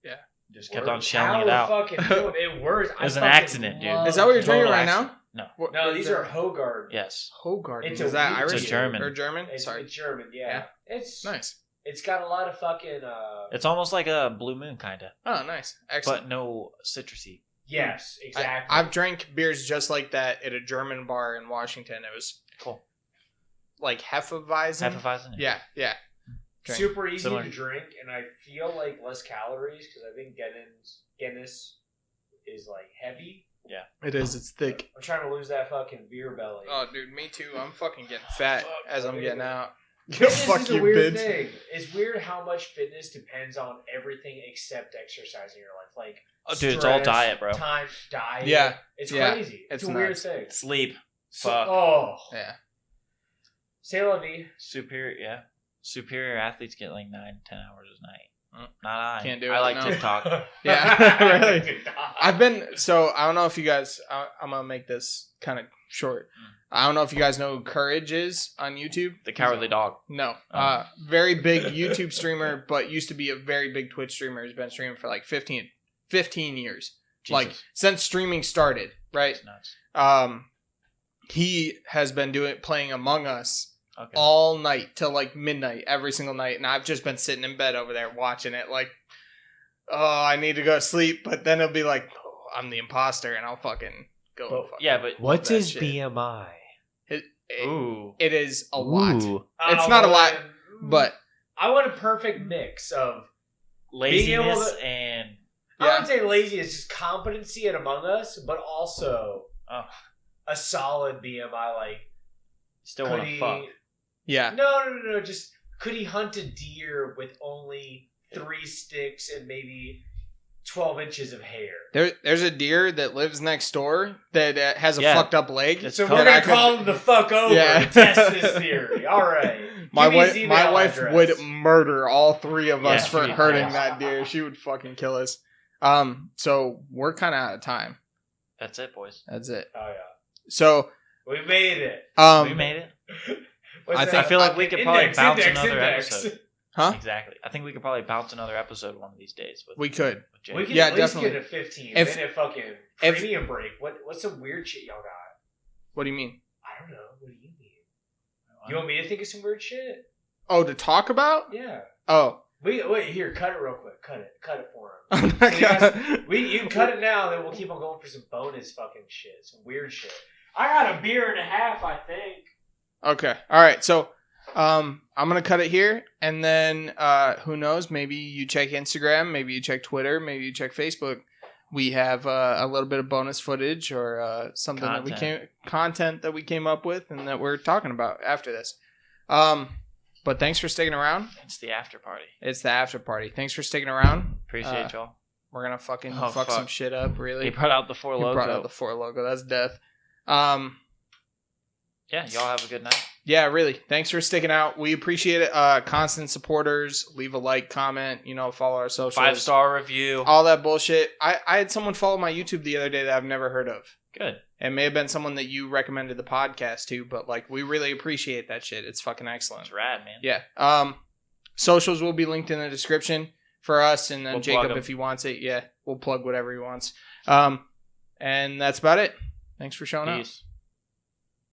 [SPEAKER 2] Yeah.
[SPEAKER 1] Just kept on shelling it
[SPEAKER 3] How
[SPEAKER 1] out.
[SPEAKER 3] Fucking do it. It works.
[SPEAKER 1] It was an accident, dude.
[SPEAKER 2] Is that what you're
[SPEAKER 1] Total
[SPEAKER 2] drinking right
[SPEAKER 1] accident.
[SPEAKER 2] now?
[SPEAKER 1] No.
[SPEAKER 2] What-
[SPEAKER 3] No,
[SPEAKER 2] what
[SPEAKER 3] these
[SPEAKER 2] is
[SPEAKER 3] are
[SPEAKER 2] that?
[SPEAKER 3] Hogard.
[SPEAKER 1] Yes.
[SPEAKER 2] Hogarden.
[SPEAKER 3] It's
[SPEAKER 2] Is
[SPEAKER 3] a
[SPEAKER 2] that
[SPEAKER 3] wheat
[SPEAKER 2] Irish?
[SPEAKER 1] It's German.
[SPEAKER 2] Or German?
[SPEAKER 3] It's,
[SPEAKER 2] Sorry.
[SPEAKER 3] it's German, yeah.
[SPEAKER 2] Yeah.
[SPEAKER 3] It's
[SPEAKER 2] Nice.
[SPEAKER 3] It's got a lot of fucking
[SPEAKER 1] It's almost like a Blue Moon, kind of,
[SPEAKER 2] Oh, nice. Excellent.
[SPEAKER 1] but no citrusy.
[SPEAKER 3] yes, exactly.
[SPEAKER 2] I've drank beers just like that at a German bar in Washington. It was
[SPEAKER 1] Cool.
[SPEAKER 2] like Hefeweizen.
[SPEAKER 1] Hefeweizen.
[SPEAKER 2] Yeah, yeah. Drink.
[SPEAKER 3] Super easy
[SPEAKER 1] Similar.
[SPEAKER 3] to drink, and I feel like less calories because I think Guinness is like heavy.
[SPEAKER 2] It is. It's thick.
[SPEAKER 3] I'm trying to lose that fucking beer belly.
[SPEAKER 2] Oh, dude, me too. I'm fucking getting fat
[SPEAKER 3] Fuck,
[SPEAKER 2] as I'm
[SPEAKER 3] dude.
[SPEAKER 2] getting out.
[SPEAKER 3] Fitness
[SPEAKER 2] Fuck
[SPEAKER 3] is a
[SPEAKER 2] you,
[SPEAKER 3] weird
[SPEAKER 2] bitch.
[SPEAKER 3] thing. It's weird how much fitness depends on everything except exercise in your life. Like,
[SPEAKER 1] Oh, dude, it's all
[SPEAKER 3] stress,
[SPEAKER 1] diet, bro.
[SPEAKER 3] Time, diet.
[SPEAKER 2] Yeah.
[SPEAKER 3] It's
[SPEAKER 2] Yeah.
[SPEAKER 3] crazy. It's
[SPEAKER 2] It's
[SPEAKER 3] a weird
[SPEAKER 2] nuts.
[SPEAKER 3] thing.
[SPEAKER 1] Sleep.
[SPEAKER 3] So-
[SPEAKER 1] Fuck.
[SPEAKER 3] oh,
[SPEAKER 2] Yeah.
[SPEAKER 3] c'est la vie.
[SPEAKER 1] Superior athletes get like 9-10 hours a night.
[SPEAKER 2] Mm.
[SPEAKER 1] Not I.
[SPEAKER 2] Can't do
[SPEAKER 1] I
[SPEAKER 2] it,
[SPEAKER 1] like
[SPEAKER 2] no.
[SPEAKER 1] TikTok.
[SPEAKER 2] Yeah, really. I've been so I don't know if you guys. I'm gonna make this kind of short. I don't know if you guys know who Courage is on YouTube.
[SPEAKER 1] The Cowardly Dog.
[SPEAKER 2] No,
[SPEAKER 1] Oh.
[SPEAKER 2] very big YouTube streamer, but used to be a very big Twitch streamer. Has been streaming for like 15 years, like
[SPEAKER 1] Jesus.
[SPEAKER 2] since streaming started. Right.
[SPEAKER 1] It's nuts.
[SPEAKER 2] He has been playing Among Us
[SPEAKER 1] Okay.
[SPEAKER 2] all night till like midnight every single night, and I've just been sitting in bed over there watching it. Like, oh, I need to go to sleep, but then it'll be like, oh, I'm the imposter, and I'll fucking go.
[SPEAKER 3] Well,
[SPEAKER 2] fucking
[SPEAKER 1] yeah, but
[SPEAKER 4] What
[SPEAKER 2] that
[SPEAKER 4] is
[SPEAKER 2] shit.
[SPEAKER 4] BMI?
[SPEAKER 1] ooh.
[SPEAKER 2] It is a lot.
[SPEAKER 1] Ooh.
[SPEAKER 2] It's not a lot, but
[SPEAKER 3] I want a perfect mix of.
[SPEAKER 1] Laziness
[SPEAKER 3] to-
[SPEAKER 1] and
[SPEAKER 3] I
[SPEAKER 2] Yeah.
[SPEAKER 3] wouldn't say lazy. It's just competency at Among Us, but also
[SPEAKER 1] oh,
[SPEAKER 3] a solid BMI. Like,
[SPEAKER 1] still
[SPEAKER 3] could
[SPEAKER 1] want
[SPEAKER 3] he?
[SPEAKER 1] to fuck.
[SPEAKER 2] Yeah.
[SPEAKER 3] No. Just could he hunt a deer with only 3 sticks and maybe 12 inches of hair?
[SPEAKER 2] There's a deer that lives next door that has a fucked up leg.
[SPEAKER 1] It's
[SPEAKER 3] So we're gonna call him the fuck over and test this theory. All right.
[SPEAKER 2] My wife would murder all 3 of us for hurting
[SPEAKER 3] awesome.
[SPEAKER 2] that deer. She would fucking kill us. So we're kind of out of time.
[SPEAKER 1] That's it, boys.
[SPEAKER 2] That's it.
[SPEAKER 3] Oh yeah.
[SPEAKER 2] So
[SPEAKER 3] We made it.
[SPEAKER 1] We made it.
[SPEAKER 2] I
[SPEAKER 1] feel like we could probably bounce another
[SPEAKER 3] index.
[SPEAKER 1] episode.
[SPEAKER 2] Huh?
[SPEAKER 1] Exactly. I think we could probably bounce another episode one of these days.
[SPEAKER 2] We could.
[SPEAKER 1] With Jay.
[SPEAKER 3] We could
[SPEAKER 2] Yeah,
[SPEAKER 3] at least
[SPEAKER 2] definitely.
[SPEAKER 3] get a 15
[SPEAKER 2] If-
[SPEAKER 3] minute fucking premium break. What's some weird shit y'all got?
[SPEAKER 2] What do you mean?
[SPEAKER 3] I don't know. What do you mean? You want me to think of some weird shit?
[SPEAKER 2] Oh, to talk about?
[SPEAKER 3] Yeah.
[SPEAKER 2] Oh.
[SPEAKER 3] Wait, here, cut it real quick. Cut it for him.
[SPEAKER 2] Oh my God.
[SPEAKER 3] You can cut it now, then we'll keep on going for some bonus fucking shit, some weird shit. I got a beer and a half, I think.
[SPEAKER 2] Okay. All right. So, I'm gonna cut it here, and then who knows? Maybe you check Instagram, maybe you check Twitter, maybe you check Facebook. We have a little bit of bonus footage or something content that we came up with, and that we're talking about after this. But thanks for sticking around.
[SPEAKER 1] It's the after party.
[SPEAKER 2] It's the after party. Thanks for sticking around.
[SPEAKER 1] Appreciate y'all.
[SPEAKER 2] We're gonna fucking
[SPEAKER 1] Oh,
[SPEAKER 2] fuck some shit up. Really.
[SPEAKER 1] He brought out the 4
[SPEAKER 2] He
[SPEAKER 1] logo.
[SPEAKER 2] brought out the 4 logo. That's death.
[SPEAKER 1] Yeah, y'all have a good night.
[SPEAKER 2] Yeah, really. Thanks for sticking out. We appreciate it. Constant supporters. Leave a like, comment. Follow our socials.
[SPEAKER 1] 5-star review.
[SPEAKER 2] All that bullshit. I had someone follow my YouTube the other day that I've never heard of.
[SPEAKER 1] Good.
[SPEAKER 2] It may have been someone that you recommended the podcast to, but we really appreciate that shit. It's fucking excellent.
[SPEAKER 1] It's rad, man.
[SPEAKER 2] Yeah. Socials will be linked in the description for us, and then
[SPEAKER 1] We'll plug
[SPEAKER 2] Jacob,
[SPEAKER 1] 'em.
[SPEAKER 2] if he wants it, we'll plug whatever he wants. And that's about it. Thanks for showing up.
[SPEAKER 1] Peace.